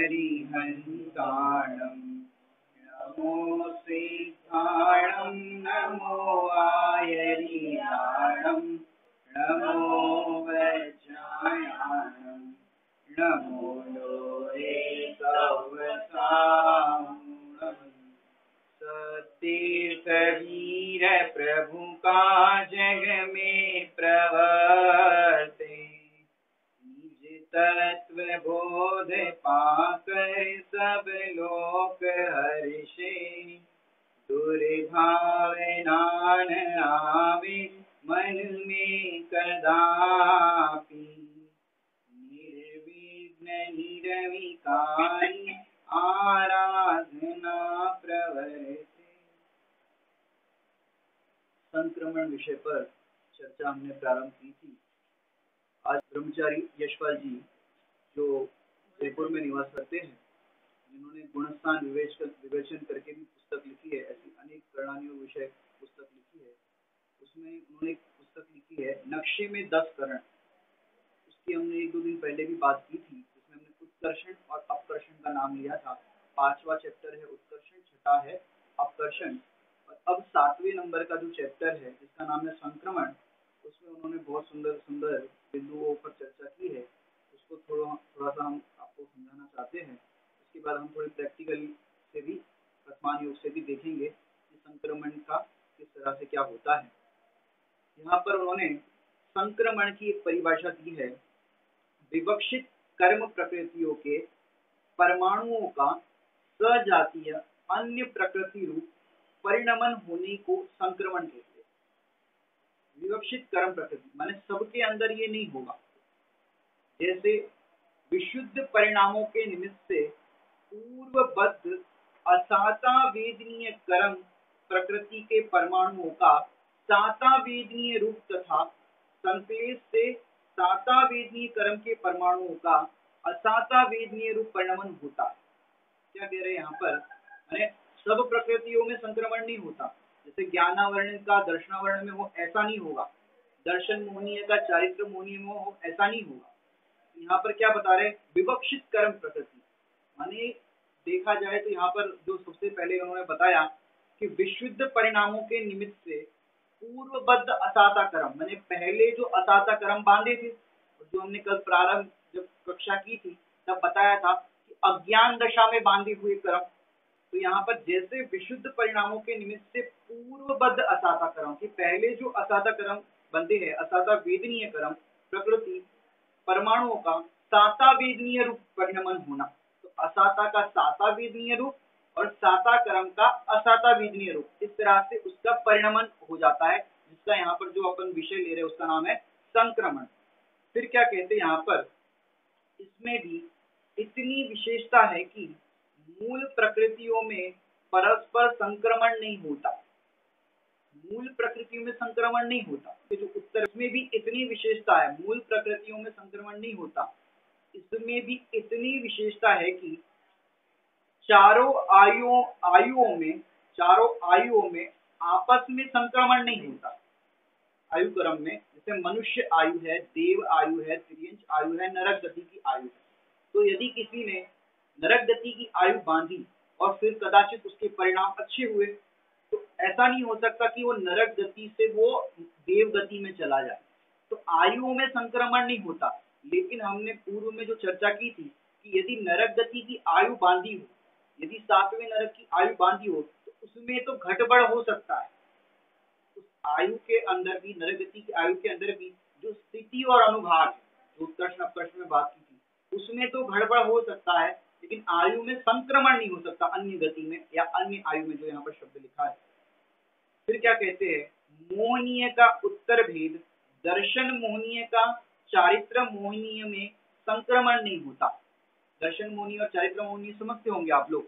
हरिहन्ताणं नमो सिद्धाणं नमो आयरियाणं नमो वज्रायाणं नमो लोहे सवसाणं सतीर्थ वीर प्रभु का जग में प्रवर्ते निज तत्व बोध पाकर सब लोक हर्षे दुर्भावना न आवे मन में कदापि निर्विघ्न निरविकारी आराधना प्रवर्ते। संक्रमण विषय पर चर्चा हमने प्रारंभ की थी। आज ब्रह्मचारी यशपाल जी जो जयपुर में निवास करते हैं, जिन्होंने गुणस्थान विवेचन करके भी पुस्तक लिखी है, ऐसी अनेक करणानियों विषय पुस्तक लिखी है, उसमें उन्होंने एक पुस्तक लिखी है नक्शे में 10 करण। उसकी हमने 1-2 दिन पहले भी बात की थी, जिसमें हमने उत्कर्षण और अपकर्षण का नाम लिया था। 5वां चैप्टर है उत्कर्षण, 6ठा है अपकर्षण, और अब 7वें नंबर का जो चैप्टर है जिसका नाम है संक्रमण, उसमें उन्होंने बहुत सुंदर सुंदर बिंदुओं पर चर्चा की है। उसको थोड़ा सा हम आपको समझाना चाहते हैं। उसके बाद हम थोड़ी प्रैक्टिकल से भी, प्रथमान योग से भी देखेंगे कि संक्रमण का किस तरह से क्या होता है। यहाँ पर उन्होंने संक्रमण की एक परिभाषा दी है, विवक्षित कर्म प्रकृतियों के परमाणुओं का सजातीय अन्य प्रकृति रूप परिणमन होने को संक्रमण कहते हैं। विवक्षित कर्म प्रकृति माने सबके अंदर ये नहीं होगा। जैसे विशुद्ध परिणामों के निमित्त से पूर्वबद्ध असाता वेदनीय कर्म प्रकृति के परमाणुओं का साता वेदनीय रूप तथा संश्लेष से साता वेदनीय कर्म के परमाणुओं का असाता वेदनीय रूप परिणमन होता है। क्या कह रहे हैं यहाँ पर, माने सब प्रकृतियों में संक्रमण नहीं होता। जैसे ज्ञानावर्ण का दर्शनावर्ण में हो ऐसा नहीं होगा, दर्शन मोहनीय का चारित्र मोहनीय में हो ऐसा नहीं होगा। यहाँ पर क्या बता रहे हैं, विवक्षित कर्म प्रकृति माने देखा जाए तो यहाँ पर जो सबसे पहले उन्होंने बताया कि विशुद्ध परिणामों के निमित्त से पूर्वबद्ध असाता कर्म, माने पहले जो असाता कर्म बांधे थे, जो हमने कल प्रारंभ जब कक्षा की थी तब बताया था कि अज्ञान दशा में बांधे हुए कर्म। तो यहाँ पर जैसे विशुद्ध परिणामों के निमित्त से पूर्वबद्ध असाता कर्म के पहले जो असाता कर्म बंधे हैं, असाता वेदनीय कर्म प्रकृति परमाणुओं का साता वेदनीय रूप परिणमन होना। तो असाता का साता वेदनीय रूप और साता कर्म का असाता वेदनीय रूप, इस तरह से उसका परिणमन हो जाता है, जिसका यहाँ पर जो अपन विषय ले रहे हैं उसका नाम है संक्रमण। फिर क्या कहते हैं यहाँ पर, इसमें भी इतनी विशेषता है कि मूल प्रकृतियों में परस्पर संक्रमण नहीं होता। मूल प्रकृतियों में संक्रमण नहीं होता। तो जो उत्तर में भी इतनी विशेषता है, मूल प्रकृतियों में संक्रमण नहीं होता। इसमें भी इतनी विशेषता है कि चारों आयुओं में आपस में संक्रमण नहीं होता। आयु क्रम में जैसे मनुष्य आयु है, देव आयु है, तिर्यंच आयु है, नरक गति की आयु है। तो यदि किसी ने नरक गति की आयु बांधी और फिर कदाचित उसके परिणाम अच्छे हुए, तो ऐसा नहीं हो सकता कि वो नरक गति से वो देव गति में चला जाए। तो आयुओं में संक्रमण नहीं होता। लेकिन हमने पूर्व में जो चर्चा की थी कि यदि नरक गति की आयु बांधी हो, यदि 7वें नरक की आयु बांधी हो, तो उसमें तो घटबढ़ हो सकता है। उस आयु के अंदर भी, नरक गति की आयु के अंदर भी जो स्थिति और अनुभाग है, जो उत्कर्ष अपकर्ष में बात की थी, उसमें तो गड़बड़ हो सकता है, लेकिन आयु में संक्रमण नहीं हो सकता अन्य गति में या अन्य आयु में, जो यहाँ पर शब्द लिखा है। फिर क्या कहते हैं, मोहनीय का उत्तर भेद दर्शन मोहनीय का चारित्र मोहनीय में संक्रमण नहीं होता। दर्शन मोहनीय और चारित्र मोहनीय समझते होंगे आप लोग।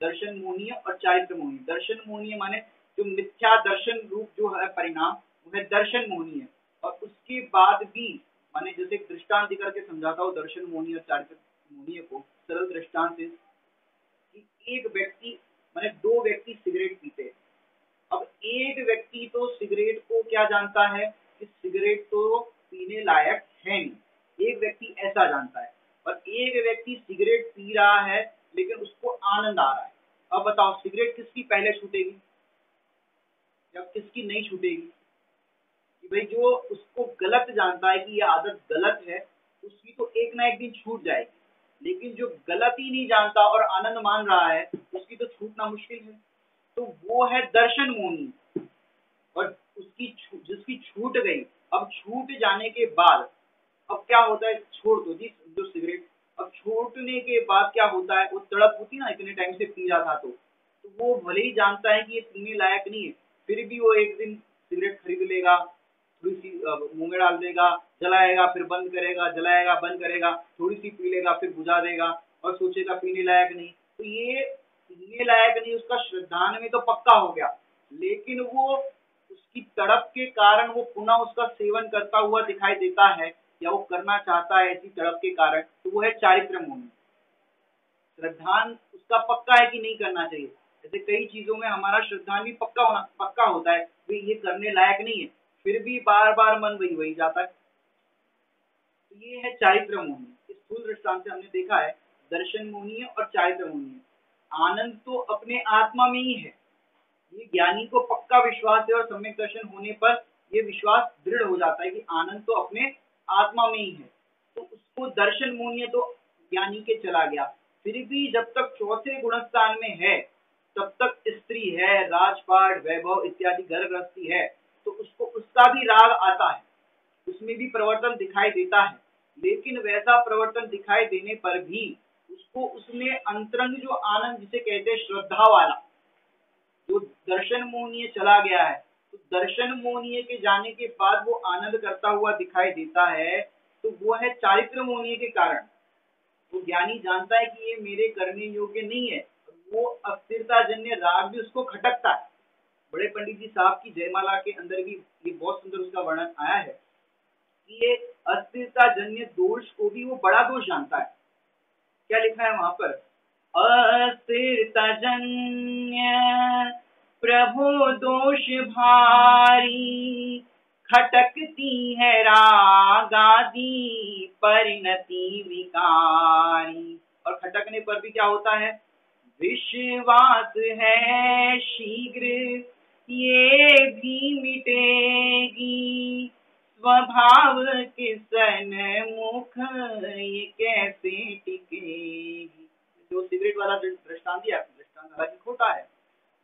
दर्शन मोहनीय और चारित्र मोहनीय, दर्शन मोहनीय माने जो मिथ्या दर्शन रूप जो है परिणाम, वो है दर्शन मोहनीय। और उसके बाद भी माने जैसे दृष्टांत देकर के समझाता हूँ दर्शन मोहनीय और चारित्र मोहनीय को, सरल दृष्टांत से कि एक व्यक्ति माने 2 व्यक्ति सिगरेट पीते हैं। अब एक व्यक्ति तो सिगरेट को क्या जानता है कि सिगरेट तो पीने लायक है नहीं, एक व्यक्ति ऐसा जानता है। और एक व्यक्ति सिगरेट पी रहा है लेकिन उसको आनंद आ रहा है। अब बताओ सिगरेट किसकी पहले छूटेगी या किसकी नहीं छूटेगी? कि भाई जो उसको गलत जानता है कि ये आदत गलत है उसकी तो एक ना एक दिन छूट जाएगी, लेकिन जो गलत ही नहीं जानता और आनंद मान रहा है उसकी तो छूटना मुश्किल है। तो वो है दर्शन मोहिनी, और जिसकी छूट गई, अब छूट जाने के बाद अब क्या होता है, छोड़ दो जी जो सिगरेट, अब छूटने के बाद क्या होता है, वो तड़प होती ना, इतने टाइम से पी रहा था तो वो भले ही जानता है कि ये पीने लायक नहीं है, फिर भी वो एक दिन सिगरेट खरीद लेगा, थोड़ी सी मुंह में डाल देगा, जलाएगा फिर बंद करेगा, जलाएगा बंद करेगा, थोड़ी सी पी लेगा फिर बुझा देगा और सोचेगा पीने लायक नहीं। तो ये पीने लायक नहीं उसका श्रद्धान में तो पक्का हो गया, लेकिन वो उसकी तड़प के कारण वो पुनः उसका सेवन करता हुआ दिखाई देता है या वो करना चाहता है ऐसी तड़प के कारण, तो वो है चारित्र मोहिनी। श्रद्धान उसका पक्का है कि नहीं करना चाहिए, जैसे कई चीजों में हमारा श्रद्धान भी पक्का होता है कि ये करने लायक नहीं है, फिर भी बार बार मन वही जाता है। तो ये है चारित्र मोहिनी। इस स्थूल दृष्टांत से हमने देखा है दर्शन मोहिनी है और चारित्र मोहिनी है। आनंद तो अपने आत्मा में ही है, ये ज्ञानी को पक्का विश्वास है और सम्यक दर्शन होने पर ये विश्वास दृढ़ हो जाता है कि आनंद तो अपने आत्मा में ही है। तो उसको दर्शन मोहिनी तो ज्ञानी के चला गया, फिर भी जब तक चौथे गुणस्थान में है तब तक स्त्री है, राजपाट, वैभव इत्यादि घर गृहस्थी है, तो उसको उसका भी राग आता है, उसमें भी परिवर्तन दिखाई देता है, लेकिन वैसा परिवर्तन दिखाई देने पर भी उसको उसमें अंतरंग जो आनंद जिसे कहते हैं श्रद्धा वाला, जो दर्शन मोहनीय चला गया है, तो दर्शन मोहनीय के जाने के बाद वो आनंद करता हुआ दिखाई देता है, तो वो है चारित्र मोहनीय के कारण। वो ज्ञानी जानता है कि ये मेरे करने योग्य नहीं है, वो अस्थिरता जन्य राग भी उसको खटकता है। बड़े पंडित जी साहब की जयमाला के अंदर भी ये बहुत सुंदर उसका वर्णन आया है कि ये अस्थिरता जन्य दोष को भी वो बड़ा दोष जानता है। क्या लिखा है वहां पर, अस्थिरता जन्य प्रभु दोष भारी, खटकती है रागादि परिणति विकारी। और खटकने पर भी क्या होता है, विश्वास है शीघ्र ये भी मिटेगी, स्वभाव के सन्मुख ये कैसे टिकेगी। जो सिगरेट वाला दृष्टांत दिया, दृष्टांत हालांकि खोटा है,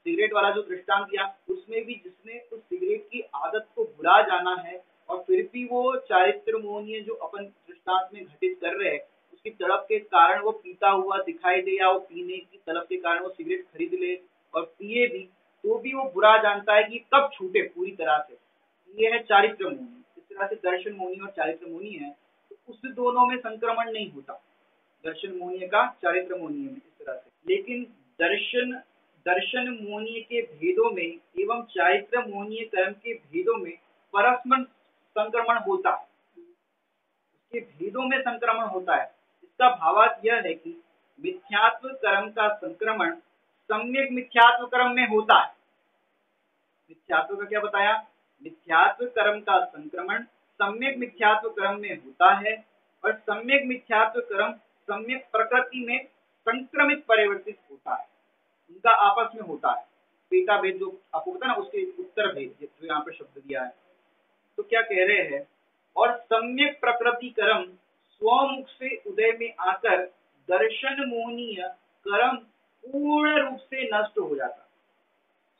सिगरेट वाला जो दृष्टांत दिया उसमें भी जिसने उस सिगरेट की आदत को भुला जाना है और फिर भी वो चारित्र मोहनीय जो अपन दृष्टांत में घटित कर रहे हैं उसकी तड़प के कारण वो पीता हुआ दिखाई दे, या वो पीने की तड़प के कारण वो सिगरेट खरीद ले और पिए भी, तो भी वो बुरा जानता है कि कब छूटे पूरी तरह से। ये है चारित्र मोहनी। इस तरह से दर्शन मोहनी और चारित्र मोहनी है, तो उस दोनों में संक्रमण नहीं होता, दर्शन मोहनीय का चारित्र मोहनीय में इस तरह से। लेकिन दर्शन मोहनीय के भेदों में एवं चारित्र मोहनीय कर्म के भेदों में परस्पर संक्रमण होता है, उसके भेदों में संक्रमण होता है। इसका भावार्थ यह है कि मिथ्यात्व कर्म का संक्रमण सम्यक मिथ्यात्व कर्म में होता है। मिथ्यात्व का क्या बताया, मिथ्यात्व कर्म का संक्रमण सम्यक मिथ्यात्व कर्म में होता है, और सम्यक मिथ्यात्व कर्म सम्यक प्रकृति में संक्रमित परिवर्तित होता है, उनका आपस में होता है। पेटा भेद जो आपको पता ना, उसके उत्तर भेद जो यहाँ पे शब्द दिया है, तो क्या कह रहे हैं, और सम्यक प्रकृति कर्म स्वमुख से उदय में आकर दर्शन मोहनीय कर्म पूर्ण रूप से नष्ट हो जाता है।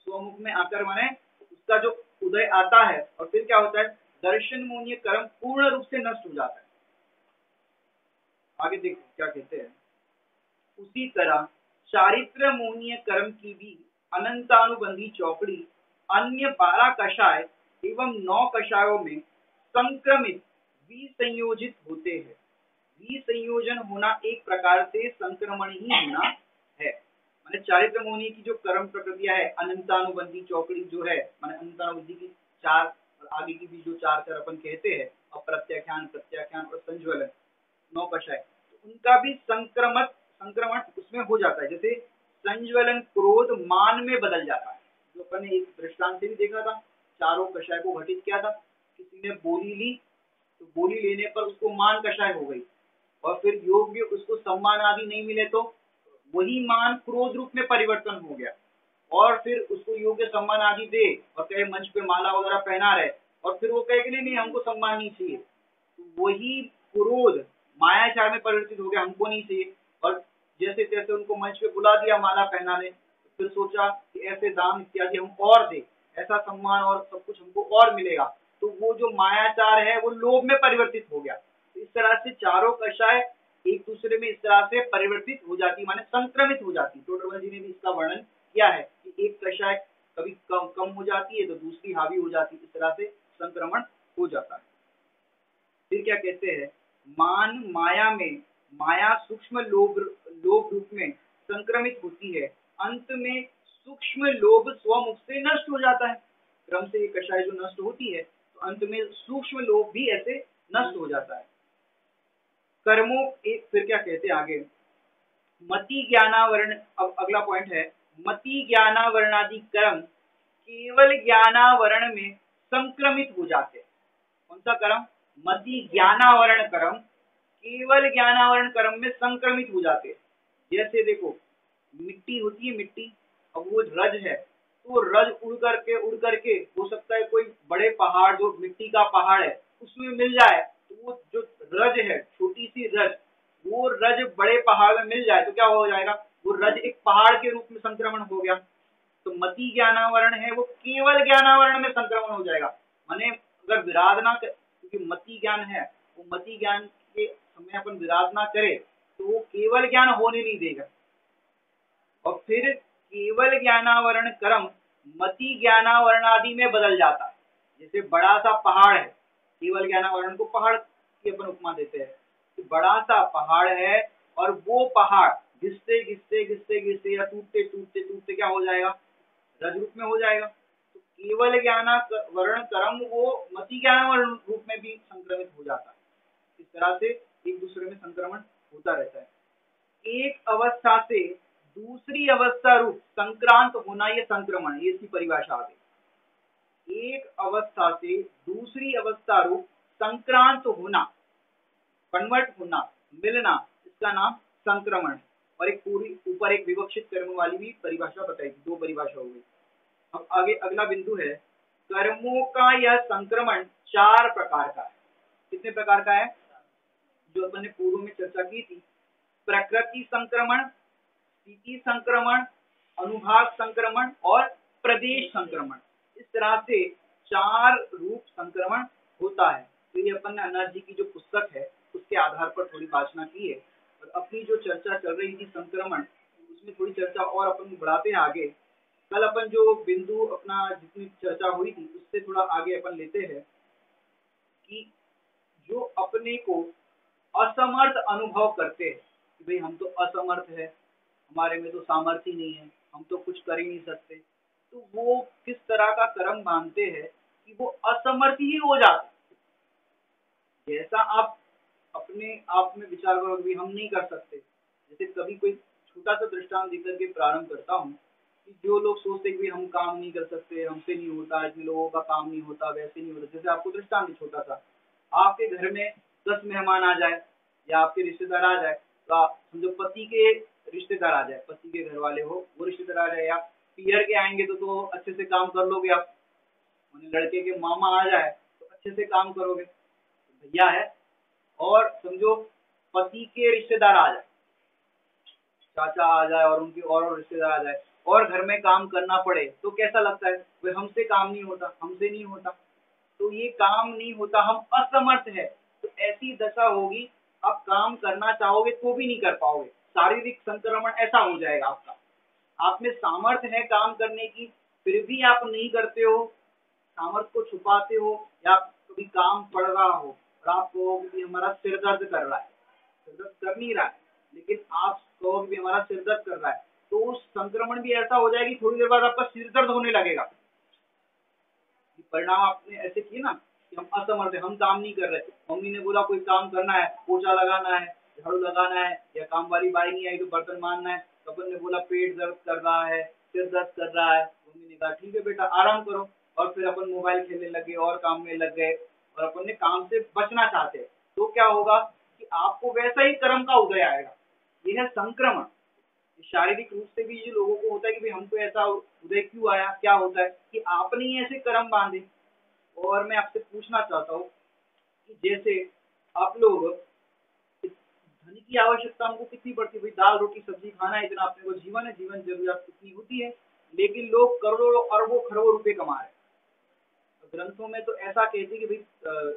स्वमुख में आकर माने उसका जो उदय आता है और फिर क्या होता है, दर्शन मोहनीय कर्म पूर्ण रूप से नष्ट हो जाता है। आगे देखो क्या कहते हैं, उसी तरह चारित्र मोहनीय कर्म की भी अनंतानुबंधी चौकड़ी अन्य 12 कषाय एवं 9 कषायों में संक्रमित विसंयोजित होते हैं। विसंयोजन होना एक प्रकार से संक्रमण ही होना है। माने चारित्र मोहनीय की जो कर्म प्रक्रिया है, अनंतानुबंधी चौकड़ी जो है, माने अनंतानुबंधी की 4 और आगे की भी जो 4 अपन कहते हैं, अप्रत्याख्यान, प्रत्याख्यान और संज्वलन, 9 कषाय, उनका भी संक्रमण उसमें हो जाता है। जैसे संज्वलन क्रोध मान में बदल जाता है, जो अपन ने एक दृष्टांत से भी देखा था, 4 कषाय को घटित किया था। किसी ने बोली ली तो बोली लेने पर उसको मान कषाय हो गई, और फिर योग्य उसको सम्मान आदि नहीं मिले तो वही मान क्रोध रूप में परिवर्तन हो गया, और फिर उसको योग्य सम्मान आदि दे और कहे मंच पे माला वगैरह पहना रहे, और फिर वो कहे कि नहीं नहीं हमको सम्मान नहीं चाहिए, तो वही क्रोध मायाचार में परिवर्तित हो गया, हमको नहीं चाहिए। और जैसे तैसे उनको मंच पे बुला दिया माला पहनाने, फिर सोचा कि ऐसे दाम इत्यादि हम और दे, ऐसा सम्मान और सब कुछ हमको और मिलेगा, तो वो जो मायाचार है वो लोभ में परिवर्तित हो गया। तो इस तरह से चारों कषाय एक दूसरे में इस तरह से परिवर्तित हो जाती, माने संक्रमित हो जाती। टोडरमल जी ने भी इसका वर्णन किया है कि एक कषाय कभी कम कम हो जाती है तो दूसरी हावी हो जाती है, इस तरह से संक्रमण हो जाता है। फिर क्या कहते हैं, मान माया में माया सूक्ष्म लोभ लोभ रूप में संक्रमित होती है, अंत में सूक्ष्म लोभ स्वमुख से नष्ट हो जाता है। क्रम से ये कषाय जो नष्ट होती है तो अंत में सूक्ष्म लोभ भी ऐसे नष्ट हो जाता है। कर्मों एक फिर क्या कहते हैं आगे, मति ज्ञानावरण, अब अगला पॉइंट है, मति ज्ञानावरणादि कर्म केवल ज्ञानावरण में संक्रमित हो जाते हैं। कौन सा कर्म, मति ज्ञानावरण कर्म केवल ज्ञानावरण कर्म में संक्रमित हो जाते हैं। जैसे देखो मिट्टी होती है, मिट्टी, अब वो रज है तो रज उड़ करके हो सकता है कोई बड़े पहाड़ जो मिट्टी का पहाड़ है उसमें मिल जाए, तो वो जो रज है छोटी सी रज, वो रज बड़े पहाड़ में मिल जाए तो क्या हो जाएगा, वो रज एक पहाड़ के रूप में संक्रमण हो गया। तो मति ज्ञानावरण है वो केवल ज्ञानावरण में संक्रमण हो जाएगा, माने अगर विराधना क्योंकि मति ज्ञान है, वो मति ज्ञान के समय अपन विराधना करे तो वो केवल ज्ञान होने नहीं देगा। और फिर केवल ज्ञानावरण कर्म मति ज्ञानावरण आदि में बदल जाता है। जैसे बड़ा सा पहाड़ है, केवल ज्ञानावरण को पहाड़ की अपन उपमा देते हैं, तो बड़ा सा पहाड़ है और वो पहाड़ घिसते घिसते घिसते घिसते या टूटते टूटते टूटते क्या हो जाएगा, रज रूप में हो जाएगा। तो केवल ज्ञानावरण कर्म वो मति ज्ञानावरण रूप में भी संक्रमित हो जाता है। इस तरह से एक दूसरे में संक्रमण होता रहता है। एक अवस्था से दूसरी अवस्था रूप संक्रांत होना, ये संक्रमण, ये इसकी परिभाषा आ गई। एक अवस्था से दूसरी अवस्था रूप संक्रांत होना, कन्वर्ट होना, मिलना, इसका नाम संक्रमण है। और एक पूरी ऊपर एक विवक्षित कर्म वाली भी परिभाषा बताई, दो परिभाषा हो गई। अब आगे अगला बिंदु है, कर्मों का यह संक्रमण 4 प्रकार का है। कितने प्रकार का है, जो अपन ने पूर्व में चर्चा की थी, प्रकृति संक्रमण, स्थिति संक्रमण, अनुभाग संक्रमण और प्रदेश संक्रमण। इस तरह से 4 रूप संक्रमण होता है। तो ये अपन ने अनाथ जी की जो पुस्तक है उसके आधार पर थोड़ी वाचना की है, और अपनी जो चर्चा चल रही थी संक्रमण, उसमें थोड़ी चर्चा और अपन बढ़ाते हैं आगे। कल अपन जो बिंदु अपना जितनी चर्चा हुई थी उससे थोड़ा आगे अपन लेते हैं कि जो अपने को असमर्थ अनुभव करते हैं कि भाई हम तो असमर्थ है, हमारे में तो सामर्थ्य नहीं है, हम तो कुछ कर ही नहीं सकते, तो वो किस तरह का कर्म मानते हैं कि वो असमर्थ ही हो जाते। जैसा आप अपने आप में विचार करो कि हम नहीं कर सकते, जैसे कभी कोई छोटा सा दृष्टांत देकर के प्रारंभ करता हूँ कि जो लोग सोचते कि हम काम नहीं कर सकते, हमसे नहीं होता, इतने लोगों का काम नहीं होता, वैसे नहीं होता। जैसे आपको दृष्टांत छोटा सा, आपके घर में 10 मेहमान आ जाए या आपके रिश्तेदार आ जाए, तो समझो पति के रिश्तेदार आ जाए, पति के घर वाले हो वो रिश्तेदार आ जाए, या पियर के आएंगे तो अच्छे से काम कर लोगे आप, लड़के के मामा आ जाए तो अच्छे से काम करोगे, भैया है। और समझो पति के रिश्तेदार आ जाए, चाचा आ जाए और उनके और रिश्तेदार आ जाए, और घर में काम करना पड़े तो कैसा लगता है, भाई हमसे काम नहीं होता, हमसे नहीं होता, तो ये काम नहीं होता, हम असमर्थ है। तो ऐसी दशा होगी, आप काम करना चाहोगे तो भी नहीं कर पाओगे, शारीरिक संक्रमण ऐसा हो जाएगा आपका। आप में सामर्थ्य है काम करने की, फिर भी आप नहीं करते हो, सामर्थ्य को छुपाते हो, या कभी काम पड़ रहा हो और आप कहोगे कि हमारा सिर दर्द कर रहा है, सिर दर्द कर नहीं रहा है, लेकिन आप कहोगे कि हमारा सिर दर्द कर रहा है, तो उस संक्रमण भी ऐसा हो जाएगी, थोड़ी देर बाद आपका सिर दर्द होने लगेगा। परिणाम आपने ऐसे किए ना कि हम असमर्थ है, हम काम नहीं कर रहे, मम्मी ने बोला कोई काम करना है, पोछा लगाना है, झाड़ू लगाना है, या काम वाली बाई नहीं आई तो बर्तन मारना है, अपन ने बोला पेट दर्द कर रहा है, सिर दर्द कर रहा है, मम्मी ने कहा ठीक है बेटा आराम करो, और फिर अपन मोबाइल खेलने लगे और काम में लग गए, और अपन ने काम से बचना चाहते, तो क्या होगा, कि आपको वैसा ही कर्म का उदय आएगा। यह है संक्रमण। शारीरिक रूप से भी ये लोगों को होता है कि भाई हमको ऐसा उदय क्यों आया, क्या होता है कि आपने ही ऐसे कर्म बांधे। और मैं आपसे पूछना चाहता हूँ कि जैसे आप लोग, धन की आवश्यकता हमको कितनी पड़ती है भाई, दाल रोटी सब्जी खाना है, इतना अपने को जीवन है, जीवन जरूरियात कितनी होती है, लेकिन लोग करोड़ों अरबों खरबों रुपए कमा रहे हैं। ग्रंथों में तो ऐसा कहते हैं कि भाई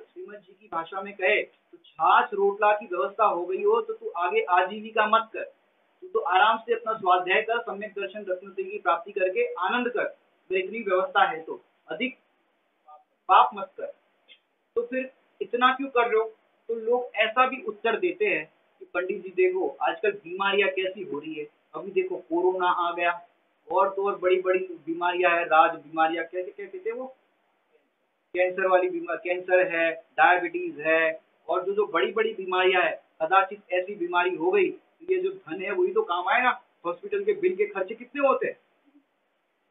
श्रीमद जी की भाषा में कहे तो छाछ रोटला की व्यवस्था हो गई हो तो तू आगे आजीविका मत कर, तू तो आराम से अपना स्वाध्याय कर, सम्यक दर्शन रत्न की प्राप्ति करके आनंद कर, तो इतनी व्यवस्था है तो अधिक पाप मत कर। तो फिर इतना क्यों कर रहे हो? तो लोग ऐसा भी उत्तर देते हैं कि पंडित जी देखो आजकल बीमारियां कैसी हो रही है, अभी देखो कोरोना आ गया और तो और बड़ी बड़ी बीमारियां है, राज बीमारियां, कैसे क्या कहते हैं वो, कैंसर वाली बीमारी, कैंसर है, डायबिटीज है, और जो जो बड़ी बड़ी बीमारियां है, कदाचित ऐसी बीमारी हो गई तो ये जो धन है वही तो काम आएगा। हॉस्पिटल के बिल के खर्चे कितने होते हैं?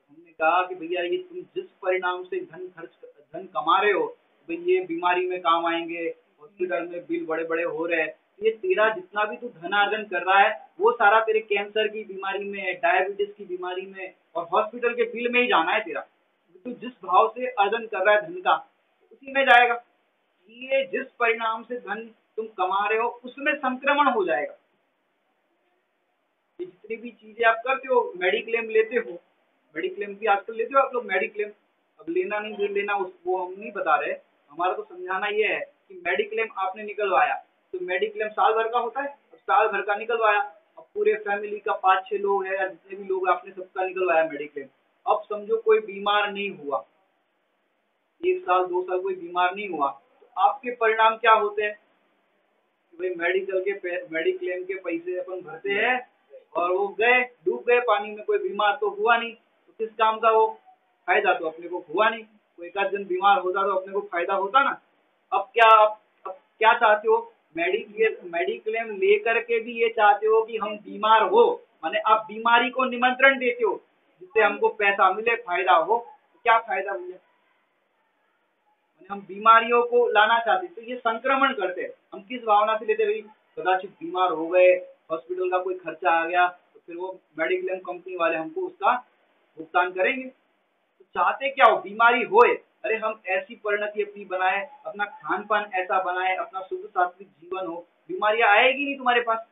हमने कहा कि भैया ये तुम जिस परिणाम से धन कमा रहे हो, भाई ये बीमारी में काम आएंगे, हॉस्पिटल में बिल बड़े बड़े हो रहे हैं, ये तेरा जितना भी तू धनार्जन कर रहा है वो सारा तेरे कैंसर की बीमारी में, डायबिटीज की बीमारी में और हॉस्पिटल के बिल में ही जाना है तेरा। तू जिस भाव से अर्जन कर रहा है धन का उसी में जाएगा। ये जिस परिणाम से धन तुम कमा रहे हो उसमें संक्रमण हो जाएगा। ये जितनी भी चीजें आप करते हो, मेडिक्लेम लेते हो, मेडिक्लेम भी आजकल लेते हो आप लोग मेडिक्लेम, अब लेना नहीं लेना वो हम नहीं बता रहे, हमारा तो समझाना ये है कि मेडिक्लेम आपने निकलवाया तो मेडिक्लेम साल भर का होता है, अब साल भर का निकलवाया, अब पूरे फैमिली का 5-6 लोग है या जितने भी लोग आपने सबका निकलवाया मेडिक्लेम, अब समझो कोई बीमार नहीं हुआ, 1 साल 2 साल कोई बीमार नहीं हुआ, तो आपके परिणाम क्या होते हैं कि भाई मेडिक्लेम के पैसे अपन भरते हैं और वो गए, डूब गए पानी में, कोई बीमार तो हुआ नहीं, तो किस काम का वो, फायदा तो अपने को हुआ नहीं। कोई एक आध दिन बीमार होता तो अपने को फायदा होता ना। अब क्या चाहते हो, मेडिक्लेम लेकर के भी ये चाहते हो कि हम बीमार हो, माने आप बीमारी को निमंत्रण देते हो जिससे हमको पैसा मिले, फायदा हो, तो क्या फायदा मिले, हम बीमारियों को लाना चाहते, तो ये संक्रमण करते हैं। हम किस भावना से लेते, भाई कदाचित बीमार हो गए, हॉस्पिटल का कोई खर्चा आ गया तो फिर वो मेडिक्लेम कंपनी वाले हमको उसका भुगतान करेंगे। तो चाहते क्या हो, बीमारी होए, अरे हम ऐसी परिणति अपनी बनाए, अपना खान पान ऐसा बनाए, अपना शुद्ध सात्विक जीवन हो, बीमारियां आएगी नहीं तुम्हारे पास।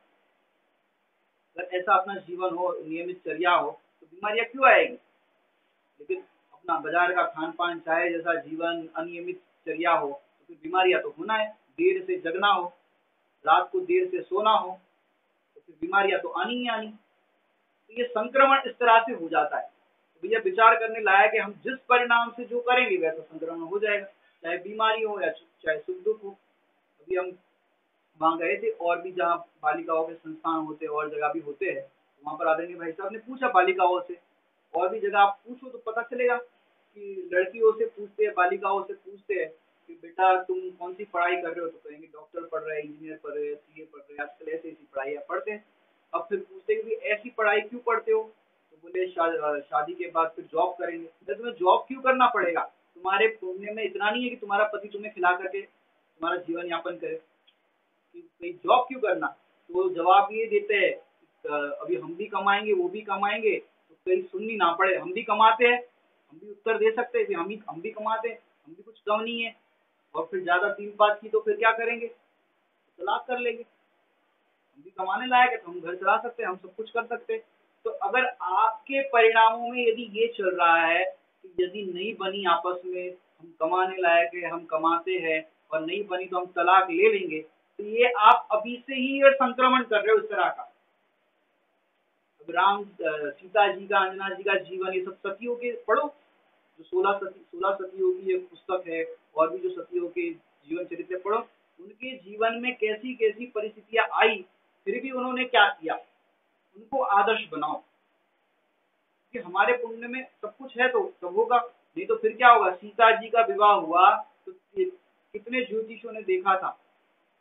अगर ऐसा अपना जीवन हो, नियमित चर्या हो, तो बीमारियां क्यों आएगी? लेकिन अपना बाजार का खान पान, चाहे जैसा जीवन, अनियमित चर्या हो तो फिर बीमारियां तो होना है। देर से जगना हो, रात को देर से सोना हो, तो फिर बीमारियां तो आनी ही आनी। तो ये संक्रमण इस तरह से हो जाता है। तो भैया विचार करने लायक है, हम जिस परिणाम से जो करेंगे वैसा संक्रमण हो जाएगा, चाहे बीमारी हो या चाहे सुख दुख हो। अभी हम वहाँ गए थे, और भी जहाँ बालिकाओं के संस्थान होते हैं और जगह भी होते हैं, वहाँ पर आदरणीय भाई साहब ने पूछा बालिकाओं से, और भी जगह आप पूछो तो पता चलेगा कि लड़कियों से पूछते हैं, बालिकाओं से पूछते हैं कि बेटा तुम कौन सी पढ़ाई कर रहे हो, तो कहेंगे डॉक्टर पढ़ रहे हैं, इंजीनियर पढ़ रहे हैं, सीए पढ़ रहे हैं, आजकल ऐसी ऐसी पढ़ाइयाँ पढ़ते हैं। अब फिर पूछते हैं कि ऐसी पढ़ाई क्यों पढ़ते हो, तो बोले शादी के बाद फिर जॉब करेंगे। तो तुम्हें जॉब क्यों करना पड़ेगा, तुम्हारे पुण्य में इतना नहीं है कि तुम्हारा पति तुम्हें खिला करके तुम्हारा जीवन यापन करे, कि जॉब क्यों करना। तो जवाब ये देते हैं अभी हम भी कमाएंगे वो भी कमाएंगे, तो कहीं सुननी ना पड़े, हम भी कमाते हैं, हम भी उत्तर दे सकते हैं कि हम भी कमाते हैं, हम भी कुछ कम नहीं है। और फिर ज्यादा 3-5 की तो फिर क्या करेंगे, तलाक कर लेंगे। हम भी कमाने लायक है तो हम घर चला सकते हैं, हम सब कुछ कर सकते हैं। तो अगर आपके परिणामों में यदि ये चल रहा है कि यदि नहीं बनी आपस में, हम कमाने लायक है, हम कमाते हैं, और नहीं बनी तो हम तलाक ले लेंगे, तो ये आप अभी से ही ये संक्रमण कर रहे हो इस तरह का। अब राम सीता जी का, अंजना जी का जीवन, ये सब सतियों के पढ़ो, जो 16 सतियों की ये पुस्तक है, और भी जो सतियों के जीवन चरित्र पढ़ो, उनके जीवन में कैसी कैसी परिस्थितियां आई, फिर भी उन्होंने क्या किया, उनको आदर्श बनाओ। कि हमारे पुण्य में सब कुछ है तो सब होगा, नहीं तो फिर क्या होगा। सीता जी का विवाह हुआ तो कितने ज्योतिषों ने देखा था,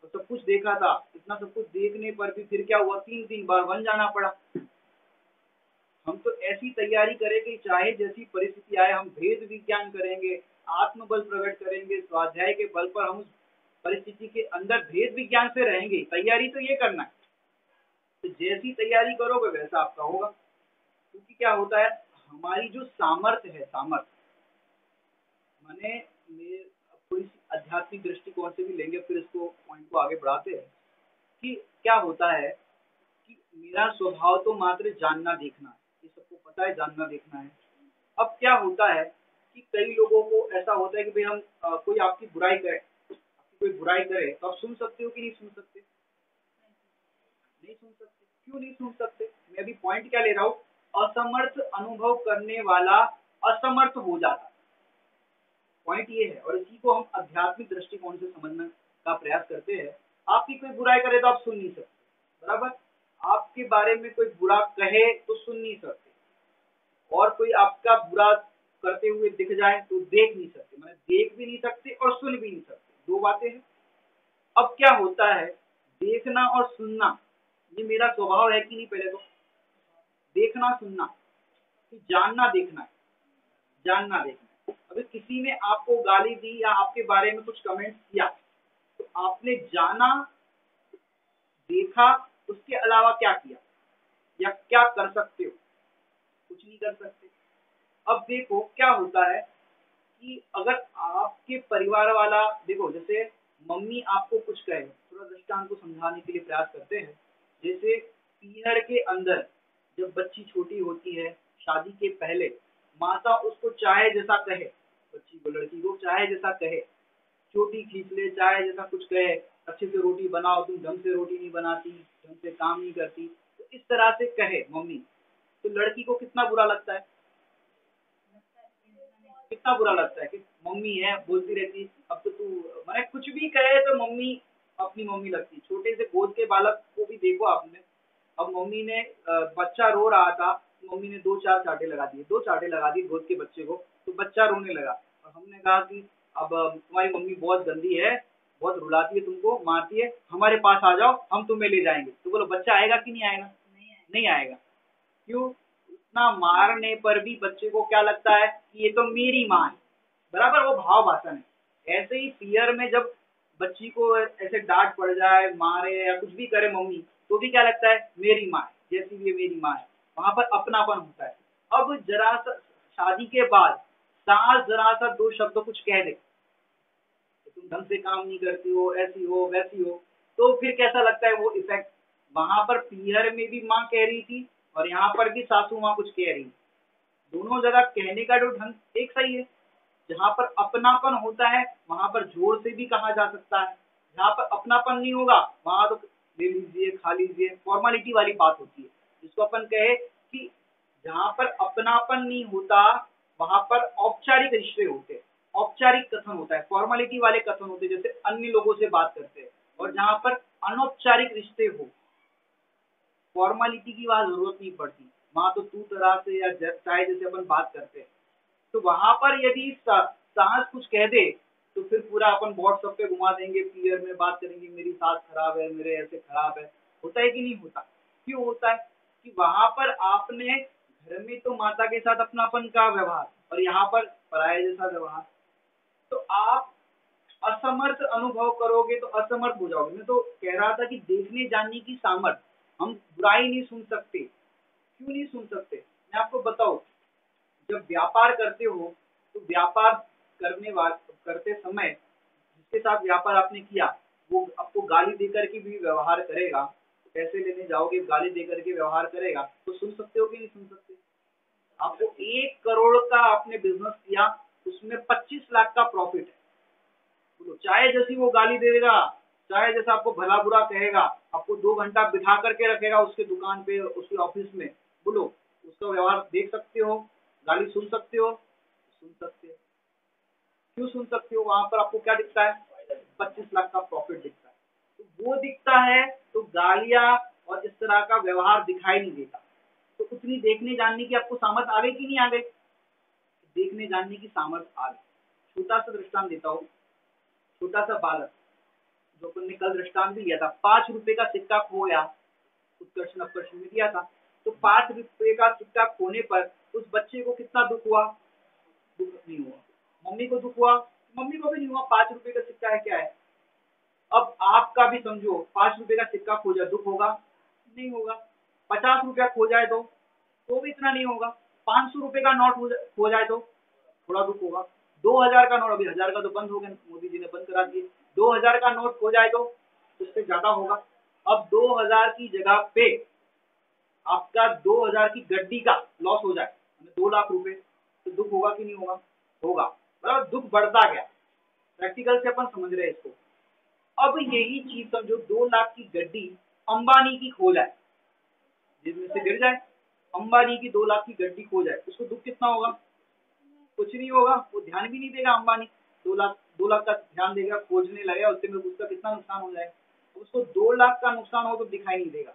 तो सब कुछ देखा था, इतना सब कुछ देखने पर भी फिर क्या हुआ, 3-3 बार वन जाना पड़ा। हम तो ऐसी तैयारी करें कि चाहे जैसी परिस्थिति आए, हम भेद विज्ञान करेंगे, आत्मबल प्रकट करेंगे, स्वाध्याय के बल पर हम परिस्थिति के अंदर भेद विज्ञान से रहेंगे। तैयारी तो ये करना है, तो जैसी तैयारी करोगे वैसा आपका होगा। क्योंकि क्या होता है, हमारी जो सामर्थ्य है, सामर्थ्य माने थोड़ी सी आध्यात्मिक दृष्टिकोण से भी लेंगे, फिर इसको पॉइंट को आगे बढ़ाते हैं कि क्या होता है कि मेरा स्वभाव तो मात्र जानना देखना है, ये सबको पता है, जानना देखना है। अब क्या होता है कि कई लोगों को ऐसा होता है कि भाई हम कोई आपकी बुराई करे, कोई बुराई करे तो आप सुन सकते हो कि नहीं सुन सकते? नहीं सुन सकते। क्यों नहीं सुन सकते? मैं अभी पॉइंट क्या ले रहा हूँ, असमर्थ अनुभव करने वाला असमर्थ हो जाता, पॉइंट ये है। और इसी को हम आध्यात्मिक दृष्टिकोण से समझने का प्रयास करते हैं। आपकी कोई बुराई करे तो आप सुन नहीं सकते, बराबर। आपके बारे में कोई बुरा कहे तो सुन नहीं सकते, और कोई आपका बुरा करते हुए दिख जाए तो देख नहीं सकते, मतलब देख भी नहीं सकते और सुन भी नहीं सकते, दो बातें हैं। अब क्या होता है, देखना और सुनना ये मेरा स्वभाव है कि नहीं? पहले तो देखना सुनना, कि जानना देखना है, जानना देखना है। अगर किसी ने आपको गाली दी या आपके बारे में कुछ कमेंट किया तो आपने जाना, देखा, उसके अलावा क्या किया या क्या कर सकते हो? कुछ नहीं कर सकते। अब देखो क्या होता है कि अगर आपके परिवार वाला, देखो जैसे मम्मी आपको कुछ कहे, थोड़ा दृष्टांत को समझाने के लिए प्रयास करते हैं। जैसे पीहर के अंदर जब बच्ची छोटी होती है, शादी के पहले माता उसको चाहे जैसा कहे, बच्ची को, लड़की को चाहे जैसा कहे, चोटी खींच ले, चाहे जैसा कुछ कहे, अच्छे से रोटी बनाओ, तुम ढंग से रोटी नहीं बनाती, ढंग से काम नहीं करती, तो इस तरह से कहे मम्मी, तो लड़की को कितना बुरा लगता है? कितना बुरा लगता है कि मम्मी है बोलती रहती, अब तो तू मैंने कुछ भी कहे तो मम्मी अपनी मम्मी लगती। छोटे से गोद के बालक को भी देखो आपने, अब मम्मी ने बच्चा रो रहा था, मम्मी ने दो चार चांटे लगा दिए, दो चांटे लगा दिए गोद के बच्चे को, तो बच्चा रोने लगा। और हमने कहा कि अब तुम्हारी मम्मी बहुत गंदी है, बहुत रुलाती है, तुमको मारती है, हमारे पास आ जाओ, हम तुम्हें ले जाएंगे। तो बोलो बच्चा आएगा कि नहीं आएगा? नहीं आएगा। क्यों? इतना मारने पर भी बच्चे को क्या लगता है कि ये तो मेरी माँ है, बराबर, वो भाव भाषण है। ऐसे ही पियर में जब बच्ची को ऐसे डांट पड़ जाए, मारे या कुछ भी करे मम्मी, तो भी क्या लगता है मेरी माँ है, जैसी भी मेरी माँ है, वहां पर अपनापन होता है। अब जरा सा शादी के बाद सास जरा सा दो शब्द कुछ कह दे, तुम ढंग से काम नहीं करती हो, ऐसी हो वैसी हो, तो फिर कैसा लगता है वो इफेक्ट। वहां पर पीहर में भी माँ कह रही थी और यहाँ पर भी सासू माँ कुछ कह रही थी, दोनों जगह कहने का जो ढंग एक सही है। जहाँ पर अपनापन होता है वहां पर जोर से भी कहा जा सकता है, जहाँ पर अपनापन नहीं होगा वहां तो ले लीजिए, खा लीजिए, फॉर्मेलिटी वाली बात होती है, जिसको अपन कहे कि जहाँ पर अपनापन नहीं होता वहां पर औपचारिक रिश्ते होते हैं, औपचारिक कथन होता है, फॉर्मेलिटी वाले कथन होते हैं, जैसे अन्य लोगों से बात करते हैं। और जहाँ पर अनौपचारिक रिश्ते हो, फॉर्मेलिटी की वहां जरूरत नहीं पड़ती, वहां तो तू तरह से या चाहे जैसे अपन बात करते हैं, तो वहां पर यदि सास कुछ कह दे तो फिर पूरा अपन व्हाट्सएप पे घुमा देंगे, पीयर में बात करेंगे, मेरी सास खराब है, मेरे ऐसे खराब है। होता है कि नहीं होता? क्यों होता है कि वहां पर आपने घर में तो माता के साथ अपनापन का व्यवहार और यहाँ पर पराये जैसा व्यवहार, तो आप असमर्थ अनुभव करोगे तो असमर्थ हो जाओगे। मैं तो कह रहा था कि देखने जानने की सामर्थ्य, हम बुराई नहीं सुन सकते। क्यों नहीं सुन सकते? मैं आपको बताऊं, जब व्यापार करते हो तो व्यापार करते समय जिसके साथ व्यापार आपने किया वो आपको गाली देकर के भी व्यवहार करेगा, पैसे लेने जाओगे गाली देकर के व्यवहार करेगा, तो सुन सकते हो कि नहीं सुन सकते? आपको 1 करोड़ का आपने बिजनेस किया, उसमें 25 लाख का प्रॉफिट है, बोलो चाहे जैसी वो गाली देगा, चाहे जैसा आपको भला बुरा कहेगा, आपको 2 घंटा बिठा करके रखेगा उसके दुकान पे, उसके ऑफिस में, बोलो उसका व्यवहार देख सकते हो, गाली सुन सकते हो? सुन सकते हो। क्यों सुन सकते हो? वहां पर आपको क्या दिखता है? 25 लाख का प्रॉफिट दिखता है, तो वो दिखता है, तो गालियां और इस तरह का व्यवहार दिखाई नहीं देता। तो उतनी देखने जानने की आपको सामर्थ्य आ गई कि नहीं आ गई? देखने जानने की सामर्थ्य आ गई। छोटा सा दृष्टांत देता हूँ, छोटा सा बालक, जो अपन ने कल दृष्टांत भी लिया था, 5 रुपए का सिक्का खो गया, उत्कर्षण अपकर्षण में दिया था, तो 5 रुपए का सिक्का खोने पर उस बच्चे को कितना दुख हुआ? दुख नहीं हुआ। मम्मी को दुख हुआ? मम्मी को भी नहीं हुआ, 5 रुपए का सिक्का है, क्या है, अब आपका भी समझो 5 रुपए का सिक्का खो जाए दुख होगा? नहीं होगा। 50 रुपया खो जाए तो भी इतना नहीं होगा। 500 रुपए का नोट खो जाए तो थोड़ा दुख होगा। 2000 का नोट, अभी 1000 का तो बंद हो गया, मोदी जी ने बंद करा दिए। 2000 का नोट खो जाए तो उससे ज्यादा होगा। अब 2000 की जगह पे आपका 2000 की गड्डी का लॉस हो जाए, 2 लाख रुपए, तो दुख होगा कि नहीं होगा? होगा। मतलब दुख बढ़ता गया। प्रैक्टिकल से अपन समझ रहे हैं इसको। अब यही चीज समझो, 2 लाख की गड्डी अंबानी की खो जाए, जिसमें से गिर जाए, अंबानी की 2 लाख की गड्डी खो जाए, उसको दुख कितना होगा? कुछ नहीं होगा। वो ध्यान भी नहीं देगा अंबानी। 2 लाख का ध्यान देगा, खोजने लगेगा, उससे में उसका कितना नुकसान हो जाएगा। उसको 2 लाख का नुकसान हो तो दिखाई नहीं देगा,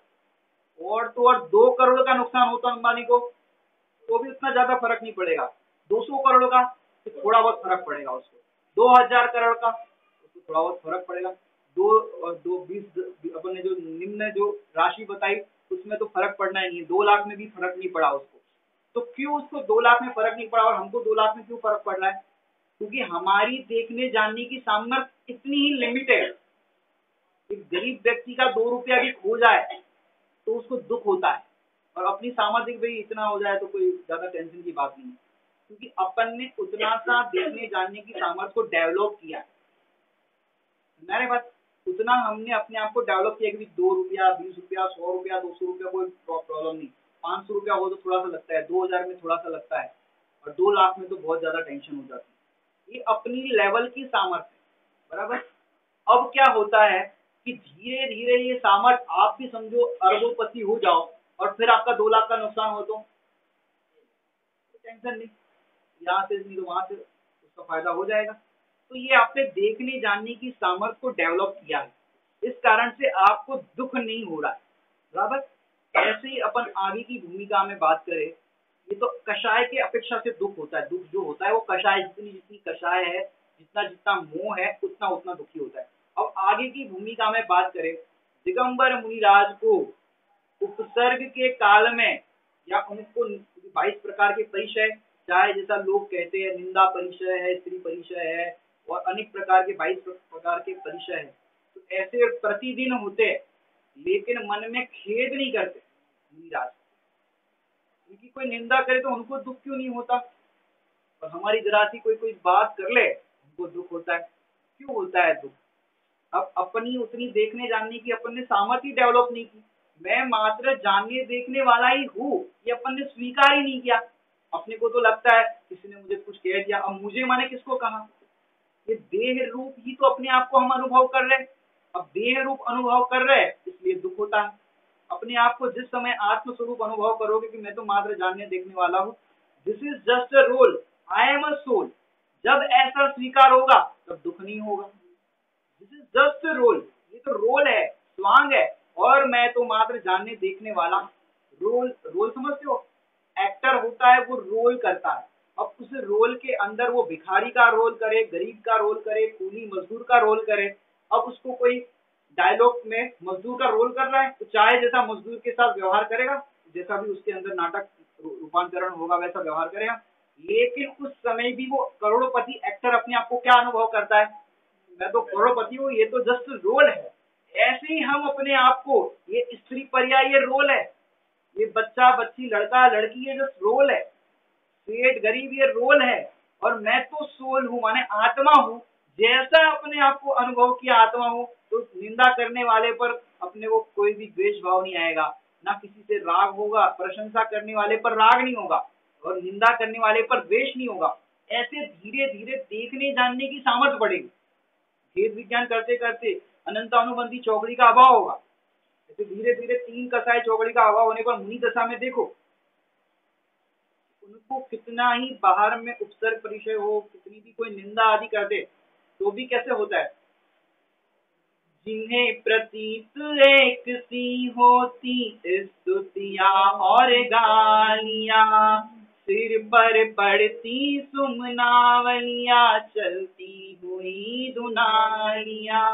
और तो और 2 करोड़ का नुकसान हो तो अंबानी को तो भी उतना ज्यादा फर्क नहीं पड़ेगा। 200 करोड़ का तो थोड़ा बहुत फर्क पड़ेगा उसको। 2000 करोड़ का उसको थोड़ा बहुत फर्क पड़ेगा। दो और दो 20, अपन ने जो निम्न जो राशि बताई उसमें तो फर्क पड़ना ही नहीं है। 2 लाख में भी फर्क नहीं पड़ा उसको। तो क्यों उसको 2 लाख में फर्क नहीं पड़ा और हमको 2 लाख में क्यों फर्क पड़ रहा है? क्योंकि हमारी देखने जानने की सामर्थ्य इतनी ही लिमिटेड है। एक गरीब व्यक्ति का 2 रुपया भी खो जाए तो उसको दुख होता है, और अपनी सामर्थ्य भाई इतना हो जाए तो कोई ज्यादा टेंशन की बात नहीं है, क्योंकि अपन ने उतना सा देखने जानने की सामर्थ्य को डेवलप किया है। मेरे पास उतना हमने अपने आप को डेवलप किया कि 2 रुपया, 20 रुपया, 100 रुपया, 200 रुपया कोई प्रॉब्लम नहीं। 500 रुपया हो तो थोड़ा सा लगता है, 2000 में थोड़ा सा लगता है, और 2 लाख में तो बहुत ज्यादा टेंशन हो जाती है। ये अपनी लेवल की सामर्थ्य है, बराबर। अब क्या होता है कि धीरे धीरे ये सामर्थ्य, आप भी समझो अरबोपति हो जाओ और फिर आपका 2 लाख का नुकसान हो तो टेंशन नहीं, यहाँ से नहीं तो वहां से उसका फायदा हो जाएगा। तो ये आपने देखने जानने की सामर्थ्य को डेवलप किया है, इस कारण से आपको दुख नहीं हो रहा है, बराबर। ऐसे ही अपन आगे की भूमिका में बात करें, ये तो कषाय के अपेक्षा से दुख होता है। दुख जो होता है वो कषाय, जितनी जितनी कषाय है, जितना जितना मोह है, उतना उतना दुखी होता है। अब आगे की भूमिका में बात करें, दिगंबर मुनिराज को उपसर्ग के काल में, या उनको 22 प्रकार के परिचय, चाहे जैसा लोग कहते हैं निंदा परिचय है, स्त्री परिचय है, और अनेक प्रकार के 22 प्रकार के परिचय है, तो ऐसे प्रतिदिन होते, लेकिन मन में खेद नहीं करते मुनिराज। उनकी कोई निंदा करे तो उनको दुख क्यों नहीं होता, और हमारी जरा सी कोई कोई बात कर ले उनको दुख होता है। क्यों होता है दुख? अब अपनी उतनी देखने जानने की अपन ने सामर्थ्य डेवलप नहीं की। मैं मात्र जानने देखने वाला ही हूँ, ये अपन ने स्वीकार ही नहीं किया। अपने को तो लगता है किसी ने मुझे कुछ कह दिया, अब मुझे माने किसको कहा? ये देह रूप ही तो अपने आप को हम अनुभव कर रहे हैं। अब देह रूप अनुभव कर रहे हैं इसलिए दुख होता है। अपने आप को जिस समय आत्म स्वरूप अनुभव करोगे कि मैं तो मात्र जानने देखने वाला हूँ, this is just a role, I am a soul, जब ऐसा स्वीकार होगा तब दुख नहीं होगा। दिस इज जस्ट रोल, ये तो रोल है, स्वांग है, और मैं तो मात्र जानने देखने वाला। रोल, रोल समझते हो? एक्टर होता है, वो रोल करता है। अब उस रोल के अंदर वो भिखारी का रोल करे, गरीब का रोल करे, कूली मजदूर का रोल करे। अब उसको कोई डायलॉग में मजदूर का रोल कर रहा है तो चाहे जैसा मजदूर के साथ व्यवहार करेगा, जैसा भी उसके अंदर नाटक रूपांतरण होगा वैसा व्यवहार करेगा। लेकिन उस समय भी वो करोड़पति एक्टर अपने आप को क्या अनुभव करता है? मैं तो करोड़पति हूँ, ये तो जस्ट रोल है। ऐसे ही हम अपने आप को, ये स्त्री पर्याय ये रोल है, ये बच्चा बच्ची लड़का लड़की ये जस्ट रोल है, सेठ गरीब ये रोल है, और मैं तो सोल हूँ माने आत्मा हूँ। जैसा अपने आप को अनुभव किया आत्मा हूँ, तो निंदा करने वाले पर अपने को कोई भी द्वेष भाव नहीं आएगा, ना किसी से राग होगा, प्रशंसा करने वाले पर राग नहीं होगा, और निंदा करने वाले पर द्वेष नहीं होगा। ऐसे धीरे धीरे देखने जानने की सामर्थ्य बढ़ेगी। भेद विज्ञान करते करते अनंत अनुबंधी चौकड़ी का अभाव होगा। ऐसे धीरे धीरे 3 कसाय चौकड़ी का अभाव होने पर मुनि दशा में देखो उनको कितना ही बाहर में उपसर्ग परिचय हो, कितनी भी कोई निंदा आदि कर दे तो भी कैसे होता है? जिन्हें प्रतीत एक सी होती स्तुतियां और गालियां, सिर पर पड़ती सुमनावलियां, चलती हुई दुनालियां,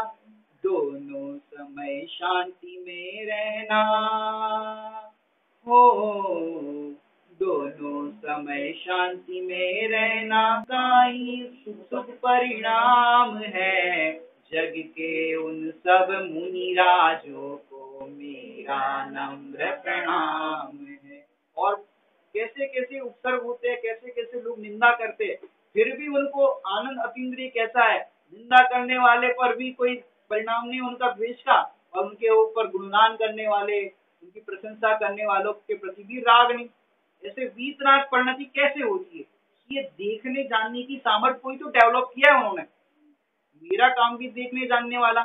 दोनों समय शांति में रहना हो, दोनों समय शांति में रहना का ही सुख परिणाम है। जग के उन सब मुनि राजों को मेरा नम्र प्रणाम है। और कैसे कैसे उपसर्ग होते हैं, कैसे कैसे लोग निंदा करते हैं, फिर भी उनको आनंद अतीन्द्रिय कैसा है, निंदा करने वाले पर भी कोई परिणाम नहीं उनका द्वेष का, और उनके ऊपर गुणगान करने वाले, उनकी प्रशंसा करने वालों के प्रति भी राग नहीं। ऐसे वीतराग परिणति कैसे होती है? ये देखने जानने की सामर्थ्य कोई तो डेवलप किया है उन्होंने। मेरा काम भी देखने जानने वाला,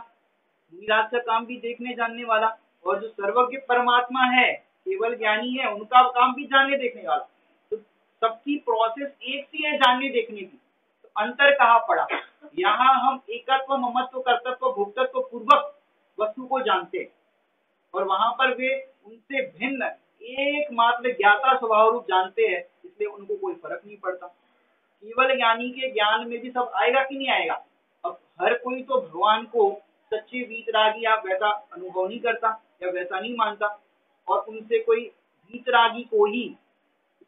नीराज का काम भी देखने जानने वाला, और जो सर्वज्ञ परमात्मा है, केवल ज्ञानी है, उनका काम भी जानने देखने वाला। तो सबकी प्रोसेस एक सी है जानने देखने की, तो अंतर कहाँ पड़ा? यहाँ हम एकत्व, ममत्व, कर्तव्य, भोक्तत्व पूर्वक वस्तु को जानते हैं, और वहां पर वे उनसे भिन्न एकमात्र ज्ञाता स्वभाव रूप जानते हैं, इसलिए उनको कोई फर्क नहीं पड़ता। केवल ज्ञानी के ज्ञान में भी सब आएगा कि नहीं आएगा? अब हर कोई तो भगवान को सच्चे वीतरागी या वैसा अनुभव नहीं करता या वैसा नहीं मानता, और उनसे कोई वीतरागी को ही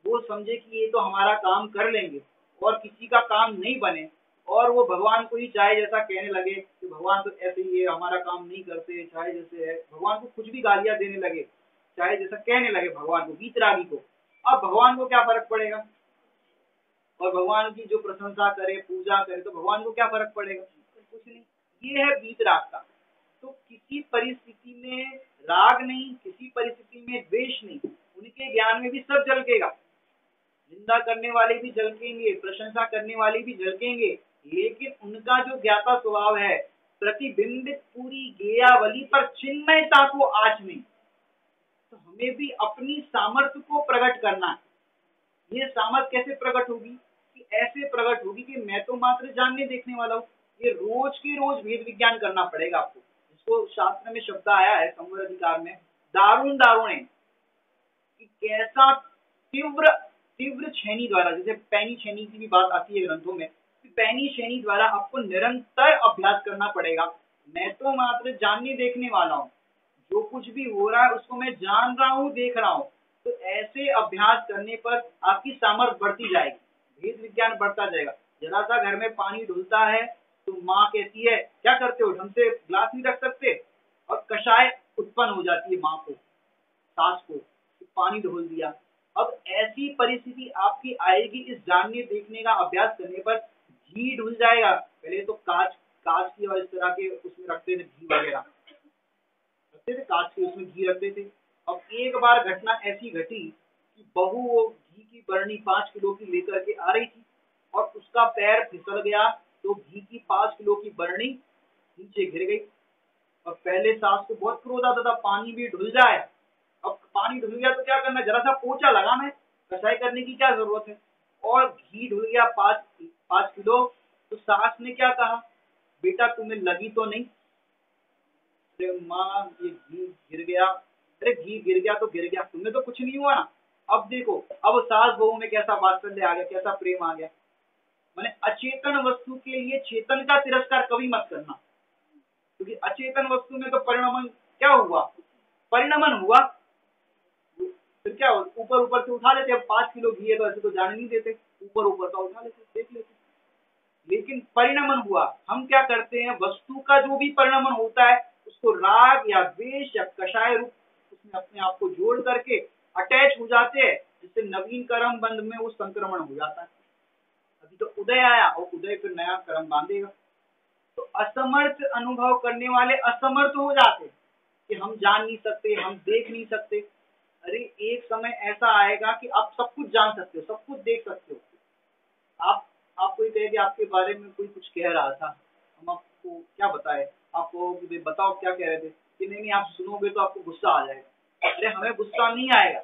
वो समझे कि ये तो हमारा काम कर लेंगे और किसी का काम नहीं बने, और वो भगवान को ही चाहे जैसा कहने लगे कि भगवान तो ऐसे ही है, हमारा काम नहीं करते, चाहे जैसे है, भगवान को कुछ भी गालियां देने लगे, चाहे जैसा कहने लगे भगवान को, वीतरागी को। अब भगवान को क्या फर्क पड़ेगा? और भगवान की जो प्रशंसा करे, पूजा करे, तो भगवान को क्या फर्क पड़ेगा? कुछ नहीं। ये है वीतराग का। तो किसी परिस्थिति में राग नहीं, किसी परिस्थिति में द्वेष नहीं, उनके ज्ञान में भी सब झलकेगा। निंदा करने वाले भी झलकेंगे, प्रशंसा करने वाले भी झलकेंगे, लेकिन उनका जो ज्ञाता स्वभाव है, प्रतिबिंबित पूरी गेयावली पर चिन्मयता को आज नहीं। तो हमें भी अपनी सामर्थ्य को प्रकट करना है। ये सामर्थ्य कैसे प्रकट होगी? कि ऐसे प्रकट होगी कि मैं तो मात्र जानने देखने वाला हूँ। ये रोज की रोज वेद विज्ञान करना पड़ेगा आपको, जिसको शास्त्र में शब्द आया है संवर अधिकार में, दारुण दारुण है कि कैसा तीव्र तीव्र छेनी द्वारा, जैसे पैनी छेनी की भी बात आती है ग्रंथों में, कि पैनी छेनी द्वारा आपको निरंतर अभ्यास करना पड़ेगा। मैं तो मात्र जानने देखने वाला हूँ, जो कुछ भी हो रहा है उसको मैं जान रहा हूँ, देख रहा हूँ। तो ऐसे अभ्यास करने पर आपकी सामर्थ्य बढ़ती जाएगी, वेद विज्ञान बढ़ता जाएगा। जरा सा घर में पानी ढुलता है तो माँ कहती है क्या करते हो, ढंग से ग्लास नहीं रख सकते, और कषाय उत्पन्न हो जाती है माँ को, सास को, पानी ढोल दिया। अब ऐसी परिस्थिति आपकी आएगी इस जानने देखने का अभ्यास करने पर। घी ढुल जाएगा, पहले तो कांच कांच की और इस तरह के उसमें रखते थे, घी वगैरह रखते थे, कांच के उसमें घी रखते थे। अब एक बार घटना ऐसी घटी कि बहू वो घी की बरनी 5 किलो की लेकर के आ रही थी, और उसका पैर फिसल गया, तो घी की 5 किलो की बरनी नीचे गिर गई। और पहले सास को बहुत क्रोध आता था, पानी भी ढुल जाए। अब पानी ढुल गया तो क्या करना, जरा सा पोछा लगाना है, कसाई करने की क्या जरूरत है। और घी ढुल गया 5 किलो, तो सास ने क्या कहा, बेटा तुम्हें लगी तो नहीं? अरे माँ ये घी गिर गया। अरे घी गिर गया तो गिर गया, तुम्हें तो कुछ नहीं हुआ ना। अब देखो, अब सास बहू में कैसा वात्सल्य आ गया, कैसा प्रेम आ गया। मैंने अचेतन वस्तु के लिए चेतन का तिरस्कार कभी मत करना, क्योंकि अचेतन वस्तु में तो परिणमन क्या हुआ, परिणमन हुआ। फिर क्या ऊपर ऊपर से उठा लेते, अब 5 किलो घी है तो ऐसे तो जाने नहीं देते, ऊपर ऊपर का उठा लेते, देख लेते। लेकिन परिणमन हुआ, हम क्या करते हैं, वस्तु का जो भी परिणमन होता है उसको राग या द्वेष या कषाय रूप उसमें अपने आप को जोड़ करके अटैच हो जाते हैं, जिससे नवीन कर्म बंध में वो संक्रमण हो जाता है। अभी तो उदय आया और उदय फिर नया कर्म बांधेगा। तो असमर्थ अनुभव करने वाले असमर्थ हो जाते कि हम जान नहीं सकते, हम देख नहीं सकते। अरे एक समय ऐसा आएगा कि आप सब कुछ जान सकते हो, सब कुछ देख सकते हो। आपको ये कहे कि आपके बारे में कोई कुछ कह रहा था, हम आपको क्या बताए, आपको बताओ क्या कह रहे थे, कि नहीं आप सुनोगे तो आपको गुस्सा आ जाएगा। अरे हमें गुस्सा नहीं आएगा।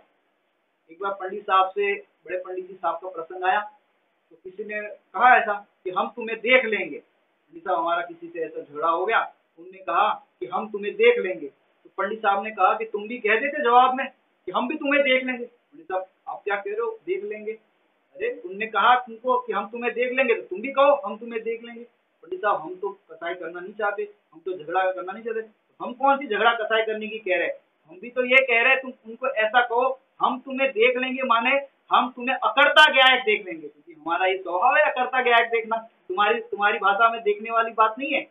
एक बार पंडित साहब से, बड़े पंडित जी साहब का प्रसंग आया, तो किसी ने कहा ऐसा कि हम तुम्हें देख लेंगे। पंडित साहब हमारा किसी से ऐसा झगड़ा हो गया, उनने कहा कि हम तुम्हें देख लेंगे। तो पंडित साहब ने कहा कि तुम भी कह देते जवाब में कि हम भी तुम्हें देख लेंगे। पंडित साहब आप क्या कह रहे हो, देख लेंगे? अरे उनने कहा तुमको कि हम तुम्हें देख लेंगे, तो तुम भी कहो हम तुम्हें देख लेंगे। पंडित साहब हम तो कसाई करना नहीं चाहते, हम तो झगड़ा करना नहीं चाहते। हम कौन सी झगड़ा कसाई करने की कह रहे, हम भी तो ये कह रहे तुम उनको ऐसा कहो हम तुम्हें देख लेंगे, माने हम तुम्हें अकर्ता ज्ञायक देख लेंगे, क्योंकि हमारा ये स्वभाव है अकर्ता ज्ञायक देखना। तुम्हारी भाषा में देखने वाली बात नहीं है,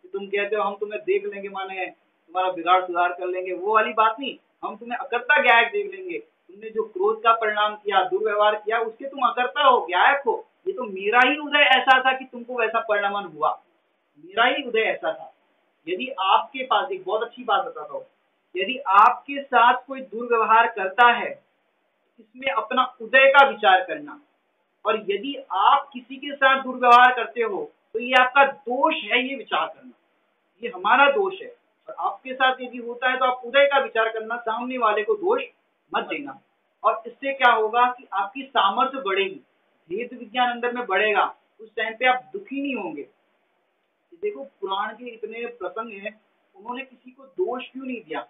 कि तुम कहते हो हम तुम्हें देख लेंगे, माने तुम्हारा बिगाड़ सुधार कर लेंगे, वो वाली बात नहीं। हम तुम्हें अकर्ता ज्ञायक देख लेंगे। तुमने जो क्रोध का परिणाम किया, दुर्व्यवहार किया, उसके तुम अकर्ता हो, ज्ञायक हो। ये तो मेरा ही उदय ऐसा था कि तुमको वैसा परिणाम हुआ, मेरा ही उदय ऐसा था। यदि आपके पास, एक बहुत अच्छी बात बताता हूँ, यदि आपके साथ कोई दुर्व्यवहार करता है, इसमें अपना उदय का विचार करना, और यदि आप किसी के साथ दुर्व्यवहार करते हो तो ये आपका दोष है, ये विचार करना, ये हमारा दोष है। और आपके साथ यदि होता है तो आप उदय का विचार करना, सामने वाले को दोष मत देना। और इससे क्या होगा कि आपकी सामर्थ्य बढ़ेगी, भेद विज्ञान अंदर में बढ़ेगा, उस टाइम पे आप दुखी नहीं होंगे। देखो पुराण के इतने प्रसंग हैं, उन्होंने किसी को दोष क्यों नहीं दिया।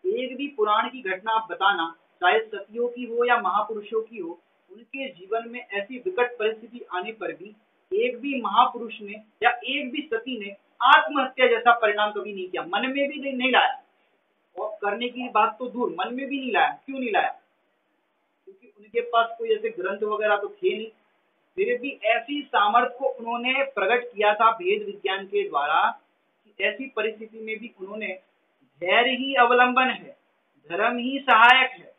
एक भी पुराण की घटना आप बताना, चाहे सतियों की हो या महापुरुषों की हो, उनके जीवन में ऐसी विकट परिस्थिति आने पर भी एक भी महापुरुष ने या एक भी सती ने आत्महत्या जैसा परिणाम कभी नहीं किया, मन में भी नहीं लाया। और करने की बात तो दूर, मन में भी नहीं लाया। क्यों नहीं लाया? क्योंकि उनके पास कोई ऐसे ग्रंथ वगैरह तो थे नहीं। फिर भी ऐसी सामर्थ्य को उन्होंने प्रकट किया था भेद विज्ञान के द्वारा कि ऐसी परिस्थिति में भी उन्होंने धैर्य ही अवलंबन है, धर्म ही सहायक है,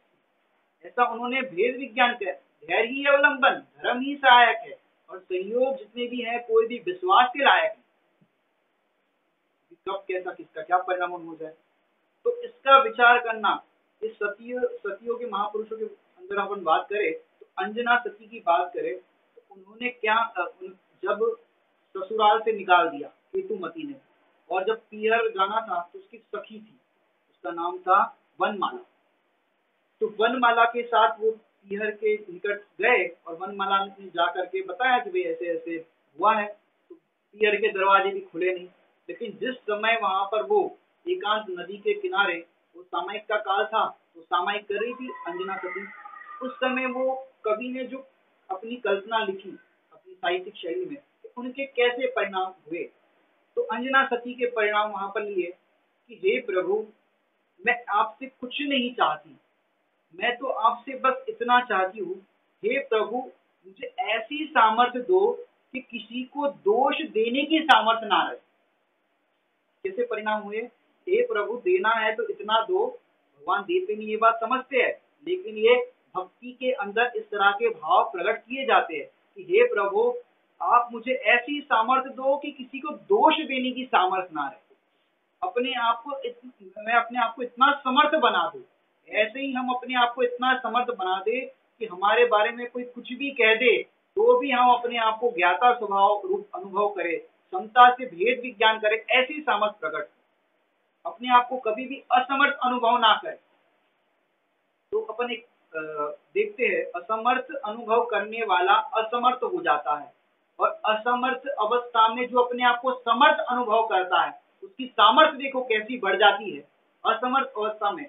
ऐसा उन्होंने भेद विज्ञान का, धैर्य ही अवलंबन, धर्म ही सहायक है, और संयोग जितने भी हैं कोई भी विश्वास के लायक है। कब कैसा किसका क्या परिणाम हो जाए, तो इसका विचार करना। इस सतियों के महापुरुषों के अंदर अपन बात करें तो अंजना सती की बात करें तो उन्होंने क्या, जब ससुराल से निकाल दिया केतुमती ने, और जब पीहर जाना था तो उसकी सखी थी, उसका नाम था वनमाला। तो वनमाला के साथ वो पीहर के निकट गए और वनमाला ने जा करके बताया कि भाई ऐसे ऐसे हुआ है। तो पीहर के दरवाजे भी खुले नहीं, लेकिन जिस समय वहां पर वो एकांत नदी के किनारे, वो सामायिक का काल था, तो सामायिक कर रही थी अंजना सती। उस समय वो कवि ने जो अपनी कल्पना लिखी अपनी साहित्यिक शैली में, तो उनके कैसे परिणाम हुए, तो अंजना सती के परिणाम वहां पर लिए कि हे प्रभु, मैं आपसे कुछ नहीं चाहती, मैं तो आपसे बस इतना चाहती हूँ, हे प्रभु मुझे ऐसी सामर्थ्य दो कि किसी को दोष देने की सामर्थ्य ना रहे। कैसे परिणाम हुए? हे प्रभु देना है तो इतना दो, भगवान देते नहीं, ये बात समझते हैं, लेकिन ये भक्ति के अंदर इस तरह के भाव प्रकट किए जाते हैं कि हे प्रभु आप मुझे ऐसी सामर्थ्य दो कि किसी को दोष देने की सामर्थ्य ना रहे, अपने आप को मैं अपने आप को इतना समर्थ बना दूं, ऐसे ही हम अपने आप को इतना समर्थ बना दे कि हमारे बारे में कोई कुछ भी कह दे तो भी हम अपने आप को ज्ञाता स्वभाव रूप अनुभव करें, क्षमता से भेद विज्ञान करें, ऐसी सामर्थ्य प्रकट, अपने आप को कभी भी असमर्थ अनुभव ना करें। तो अपन एक देखते हैं, असमर्थ अनुभव करने वाला असमर्थ हो जाता है, और असमर्थ अवस्था में जो अपने आप को समर्थ अनुभव करता है उसकी सामर्थ्य देखो कैसी बढ़ जाती है। असमर्थ अवस्था में,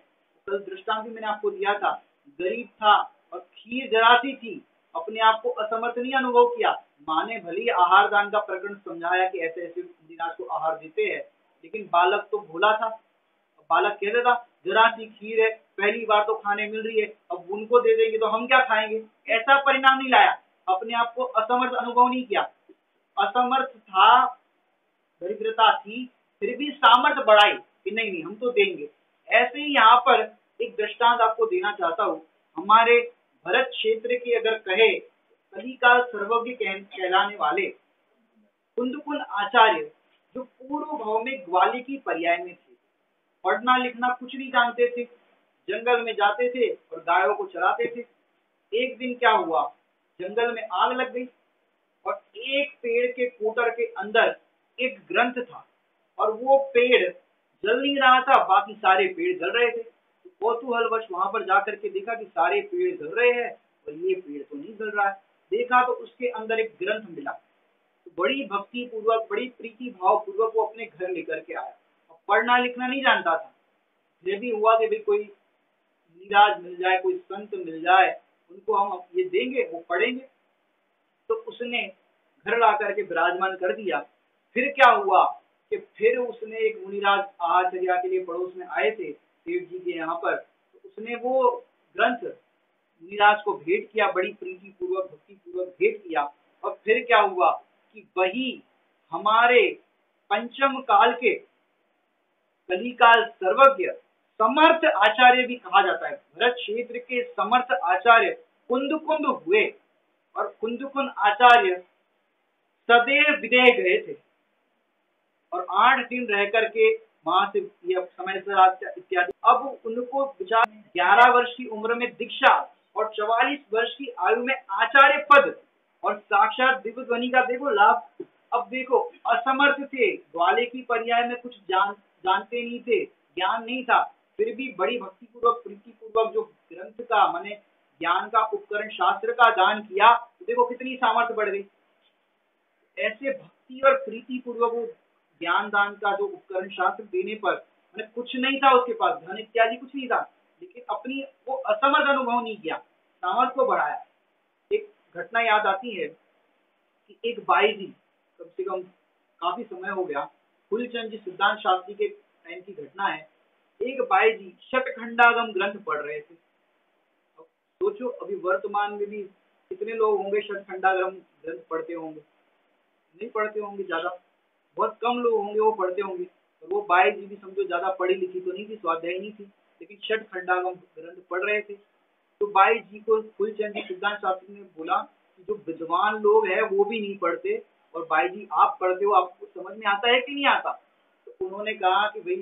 कल दृष्टांत भी मैंने आपको दिया था, गरीब था और खीर जरा सी थी, अपने आप को असमर्थ नहीं अनुभव किया। माँ ने भली आहार दान का प्रकरण समझाया कि ऐसे ऐसे मुनिराज को आहार देते हैं, लेकिन बालक तो भोला था, बालक कह देता जरा सी खीर है, पहली बार तो खाने मिल रही है, अब उनको दे देंगे तो हम क्या खाएंगे, ऐसा परिणाम नहीं लाया, अपने आप को असमर्थ अनुभव नहीं किया। असमर्थ था, दरिद्रता थी, फिर भी सामर्थ्य बढ़ाई कि नहीं नहीं हम तो देंगे। ऐसे ही यहाँ पर एक दृष्टांत आपको देना चाहता हूँ, हमारे भरत क्षेत्र के अगर कहे कलिकाल सर्वज्ञ कहलाने वाले कुंदकुल आचार्य, जो पूर्व भाव में ग्वाली की पर्याय में थे, पढ़ना लिखना कुछ नहीं जानते थे, जंगल में जाते थे और गायों को चराते थे। एक दिन क्या हुआ, जंगल में आग लग गई और एक पेड़ के कोटर के अंदर एक ग्रंथ था और वो पेड़ जल नहीं रहा था, बाकी सारे पेड़ जल रहे थे। तो कौतूहलवश वहां पर जाकर के देखा कि सारे पेड़ जल रहे हैं और ये पेड़ तो नहीं जल रहा है। देखा तो उसके अंदर एक ग्रंथ मिला, तो बड़ी भक्ति पूर्वक, बड़ी प्रीति भाव पूर्वक वो अपने घर लेकर के आया। पढ़ना लिखना नहीं जानता था, ये भी हुआ कि भाई कोई निराज मिल जाए, कोई संत मिल जाए, उनको हम ये देंगे, वो पढ़ेंगे। तो उसने घर ला करके विराजमान कर दिया। फिर क्या हुआ कि फिर उसने एक मुनिराज आहारचर्या के लिए पड़ोस में आए थे सेठ जी के यहाँ पर, तो उसने वो ग्रंथ मुनिराज को भेंट किया, बड़ी प्रीति पूर्वक भक्ति पूर्वक भेंट किया। और फिर क्या हुआ कि वही हमारे पंचम काल के कलिकाल सर्वज्ञ समर्थ आचार्य भी कहा जाता है। भरत क्षेत्र के समर्थ आचार्य कुंदकुंद हुए और कुंदकुंद आचार्य सदैव विदेह गए थे और 8 दिन रह करके वहां से ये समय से इत्यादि। अब उनको विचार 11 वर्ष की उम्र में दीक्षा और 44 वर्ष की आयु में आचार्य पद और साक्षात दिव्य ध्वनि का देखो लाभ। अब देखो असमर्थ थे, ग्वाले की पर्याय में कुछ जानते नहीं थे, ज्ञान नहीं था, फिर भी बड़ी भक्ति पूर्वक प्रीति पूर्वक जो ग्रंथ का माने ज्ञान का उपकरण शास्त्र का दान किया, तो देखो कितनी सामर्थ्य बढ़ गई। ऐसे भक्ति और प्रीति पूर्वक वो ज्ञान दान का जो उपकरण शास्त्र देने पर मैंने कुछ नहीं था उसके पास, धन इत्यादि कुछ नहीं था, लेकिन अपनी वो असमर्थ अनुभव नहीं किया, सामर्थ्य को बढ़ाया। एक घटना याद आती है कि एक बाई जी, कम से कम काफी समय हो गया, फूलचंद जी सिद्धांत शास्त्री के टाइम की घटना है। एक बाई जी शतखंडागम ग्रंथ पढ़ रहे थे। अब सोचो अभी वर्तमान में भी कितने लोग होंगे शतखंडागम ग्रंथ पढ़ते होंगे? नहीं पढ़ते होंगे, ज्यादा बहुत कम लोग होंगे वो पढ़ते होंगे। और वो बाई जी भी समझो ज्यादा पढ़ी लिखी तो नहीं थी, स्वाध्यायी नहीं थी, लेकिन शतखंडागम ग्रंथ पढ़ रहे थे। तो बाई जी को फूलचंद जी सिद्धांत शास्त्री ने बोला कि जो विद्वान लोग हैं वो भी नहीं पढ़ते और बाई जी आप पढ़ते हो, आपको समझ में आता है कि नहीं आता? तो उन्होंने कहा कि भाई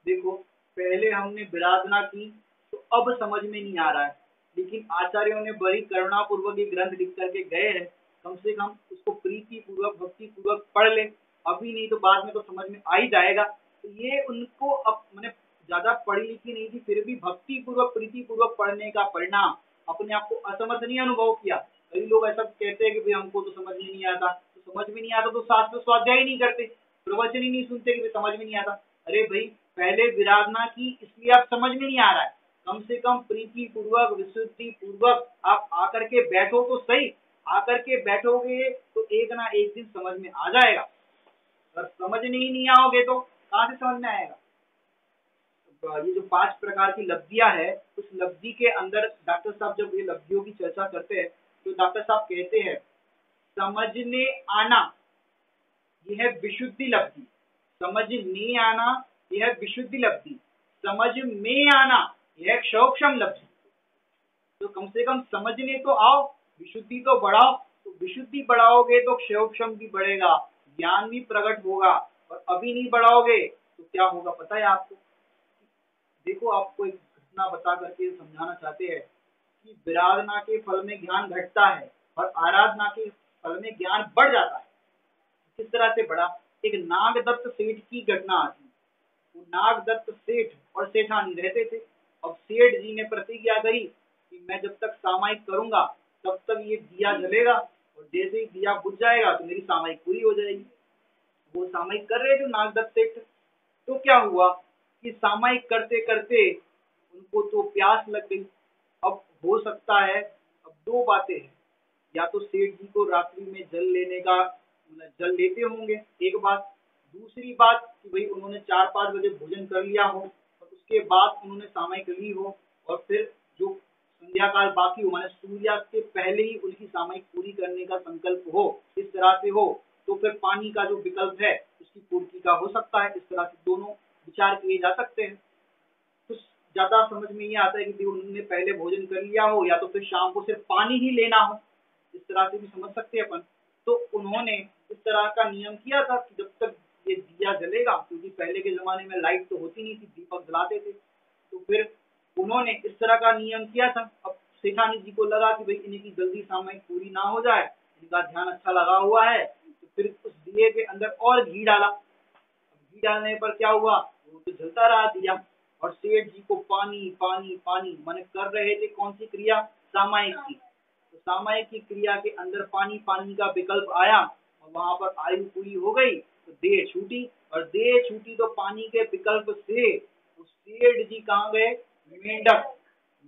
देखो पहले हमने विराधना की तो अब समझ में नहीं आ रहा है, लेकिन आचार्यों ने बड़ी करुणा पूर्वक ये ग्रंथ लिख करके गए हैं, कम से कम उसको प्रीति पूर्वक भक्ति पूर्वक पढ़ ले, अभी नहीं तो बाद में तो समझ में आ ही जाएगा। तो ये उनको अब मैंने ज्यादा पढ़ी लिखी नहीं थी, फिर भी भक्ति पूर्वक प्रीति पूर्वक पढ़ने का परिणाम अपने आप को असमर्थ नहीं अनुभव किया। कई लोग ऐसा कहते हैं कि भाई हमको तो समझ में नहीं आता, तो समझ में नहीं आता तो शास्त्र स्वाध्याय ही नहीं करते, प्रवचन ही नहीं सुनते कि भाई समझ में नहीं आता। अरे भाई पहले विराधना की इसलिए आप समझ में नहीं आ रहा है, कम से कम प्रीति पूर्वक विशुद्धि पूर्वक आप आकर के बैठो तो सही, आकर के बैठोगे तो एक ना एक दिन समझ में आ जाएगा। अगर समझने ही नहीं आओगे तो कहाँ से समझ में आएगा? तो ये जो 5 प्रकार की लब्धियां है, उस लब्धि के अंदर डॉक्टर साहब जब ये लब्धियों की चर्चा करते हैं तो डॉक्टर साहब कहते हैं समझने आना यह विशुद्धि लब्धि, समझने आना यह विशुद्धि लब्धि, समझ में आना यह क्षोक्षम लब्धि। तो कम से कम समझने तो आओ, विशुद्धि तो बढ़ाओ, तो विशुद्धि बढ़ाओगे तो क्षोक्षम भी बढ़ेगा, ज्ञान भी प्रकट होगा। और अभी नहीं बढ़ाओगे तो क्या होगा पता है आपको? देखो आपको एक घटना बता करके समझाना चाहते हैं कि विराधना के फल में ज्ञान घटता है और आराधना के फल में ज्ञान बढ़ जाता है। किस तरह से बढ़ा? एक नागदत्त सेठ की घटना आती है। वो नागदत्त सेठ और सेठानी रहते थे। अब सेठ जी ने प्रतिज्ञा करी कि मैं जब तक सामायिक करूंगा तब तक ये दिया जलेगा और जैसे ही दिया बुझ जाएगा तो मेरी सामायिक पूरी हो जाएगी। वो सामायिक कर रहे थे नागदत्त सेठ। तो क्या हुआ कि सामायिक करते करते उनको तो प्यास लग गई। अब हो सकता है, अब 2 बातें हैं, या तो सेठ जी को रात्रि में जल लेने का जल लेते होंगे, एक बात। दूसरी बात कि भाई उन्होंने 4-5 बजे भोजन कर लिया हो और उसके बाद उन्होंने सामायिक ली हो और फिर जो संध्या काल बाकी हो माने सूर्यास्त के पहले ही उनकी सामायिक पूरी करने का संकल्प हो, इस तरह से हो, तो फिर पानी का जो विकल्प है उसकी पूर्ति का हो सकता है। इस तरह से दोनों विचार किए जा सकते हैं। तो ज्यादा समझ में ये आता है कि उन्होंने पहले भोजन कर लिया हो या तो फिर शाम को सिर्फ पानी ही लेना हो, इस तरह से भी समझ सकते हैं अपन। तो उन्होंने इस तरह का नियम किया था कि जब तक ये दिया जलेगा, क्योंकि पहले के जमाने में लाइट तो होती नहीं थी, दीपक जलाते थे, तो फिर उन्होंने इस तरह का नियम किया था। अब सेठानी जी को लगा कि भाई इनकी जल्दी सामायिक पूरी ना हो जाए, इनका ध्यान अच्छा लगा हुआ है, तो फिर उस दिए के अंदर और घी डाला। घी डालने पर क्या हुआ, वो तो जलता रहा दिया और सेठ जी को पानी पानी पानी माने कर रहे थे कौन सी क्रिया, सामायिक की। तो सामायिक की क्रिया के अंदर पानी पानी का विकल्प आया और वहां पर आयु पूरी हो गई तो देह छूटी, और देह छूटी तो पानी के विकल्प से सेठ जी कहाँ गए, मेंढक,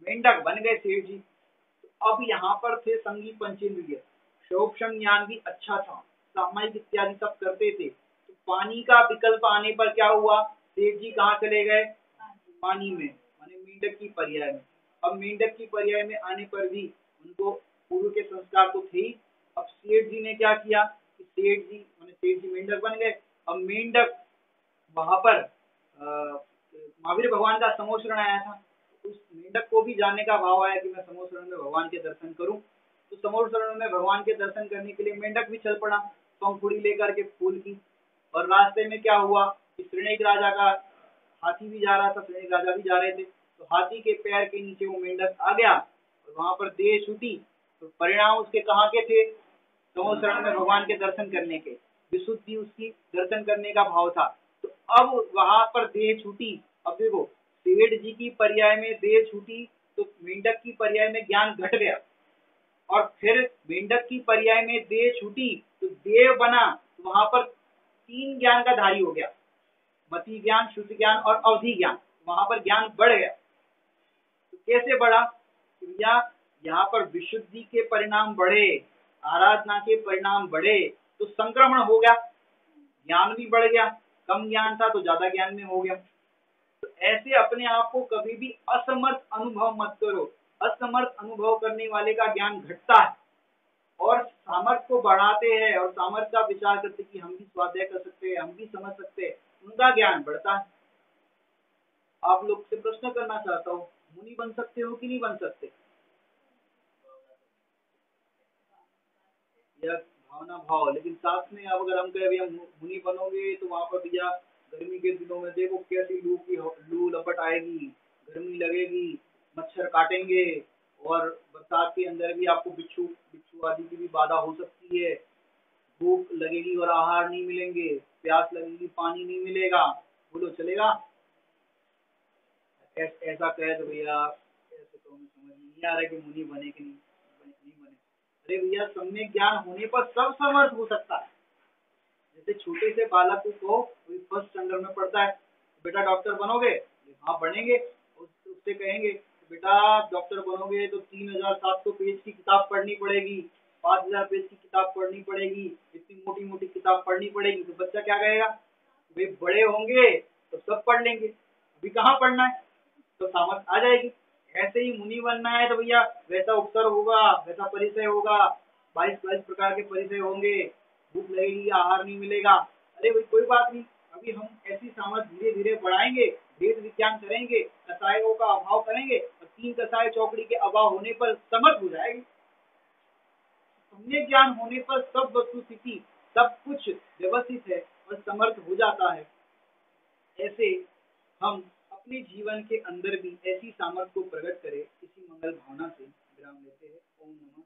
मेंढक बन गए सेठ जी। तो अब यहाँ पर थे संगी पंचेंद्रिय, क्षोक्षम ज्ञान भी अच्छा था, सामायिक इत्यादि सब करते थे। तो पानी का विकल्प आने पर क्या हुआ, सेठ जी कहाँ चले गए, पानी में माने मेंढक की पर्याय में। अब मेंढक की पर्याय में आने पर भी उनको पूर्व के संस्कार तो थे ही। अब सेठ जी ने क्या किया कि सेठ जी माने सेठ जी मेंढक बन गए, अब मेंढक वहां पर महावीर भगवान का समोशरण आया था, उस मेंढक को भी जानने का भाव आया कि मैं समोशरण में भगवान के दर्शन करूं। तो समोशरण में भगवान के दर्शन करने के लिए मेंढक भी चल पड़ा पंखुड़ी लेकर के फूल की। और रास्ते में क्या हुआ कि श्रेणिक राजा का हाथी भी जा रहा था, श्रेणिक राजा भी जा रहे थे, तो हाथी के पैर के नीचे वो मेंढक आ गया और वहां पर देह छूटी। तो परिणाम उसके कहाँ के थे? समोशरण में भगवान के दर्शन करने के, विशुद्धि उसकी दर्शन करने का भाव था। तो अब वहां पर देह छूटी। अब देखो, सेठ जी की पर्याय में देह छूटी तो मेंढक की पर्याय में ज्ञान घट गया, और फिर मेंढक की पर्याय में देह छूटी तो देह बना, तो वहां पर 3 ज्ञान का धारी हो गया, मति ज्ञान, शुद्ध ज्ञान और अवधि ज्ञान। वहां पर ज्ञान बढ़ गया। तो कैसे बढ़ा? यहाँ पर विशुद्धि के परिणाम बढ़े, आराधना के परिणाम बढ़े, तो संक्रमण हो गया, ज्ञान भी बढ़ गया। कम ज्ञान था तो ज्यादा ज्ञान में हो गया। तो ऐसे अपने आप को कभी भी असमर्थ अनुभव मत करो। असमर्थ अनुभव करने वाले का ज्ञान घटता है, और सामर्थ्य को बढ़ाते हैं और सामर्थ्य का विचार करते कि हम भी स्वाध्याय कर सकते हैं, हम भी समझ सकते हैं, उनका ज्ञान बढ़ता है। आप लोग से प्रश्न करना चाहता हूँ, मुनि बन सकते हो कि नहीं बन सकते? यह भावना भाव, लेकिन साथ में अब अगर हम कहें भैया मुनि बनोगे तो वहां पर भैया गर्मी के दिनों में देखो कैसी लू लपट आएगी, गर्मी लगेगी, मच्छर काटेंगे, और बरसात के अंदर भी आपको बिच्छू बिच्छू आदि की भी बाधा हो सकती है। भूख लगेगी और आहार नहीं मिलेंगे, प्यास लगेगी, पानी नहीं मिलेगा। बोलो चलेगा? ऐसा कहे तो भैया ऐसे तो हमें समझ नहीं आ रहा है कि मुनि बने कि नहीं बने। अरे भैया, सम्यक ज्ञान होने पर सब समर्थ हो सकता है। जैसे छोटे से बालक को कहो, कोई फर्स्ट स्टैंडर्ड में पढ़ता है, बेटा डॉक्टर बनोगे? हाँ बनेंगे। उससे कहेंगे बेटा डॉक्टर बनोगे तो 3700 पेज की किताब पढ़नी पड़ेगी, 5000 पेज की किताब पढ़नी पड़ेगी, इतनी मोटी मोटी किताब पढ़नी पड़ेगी। तो बच्चा क्या कहेगा? भाई बड़े होंगे तो सब पढ़ लेंगे, अभी कहाँ पढ़ना है, तो सामर्थ आ जाएगी। ऐसे ही मुनि बनना है तो भैया वैसा उपसर होगा, वैसा परिचय होगा, 22 प्रकार के परिचय होंगे, भूख लगेगी, आहार नहीं मिलेगा। अरे भाई कोई बात नहीं, अभी हम ऐसी सामर्थ्य धीरे धीरे बढ़ाएंगे, वेद विज्ञान करेंगे, कसायों का अभाव करेंगे, और 3 कसाय चौकड़ी के अभाव होने पर समर्थ हो जाएगी। सम्यक ज्ञान होने पर सब वस्तु स्थिति सब कुछ व्यवस्थित है और समर्थ हो जाता है। ऐसे हम अपने जीवन के अंदर भी ऐसी सामर्थ्य को प्रकट करें। इसी मंगल भावना से विराम लेते हैं। ओम नमः।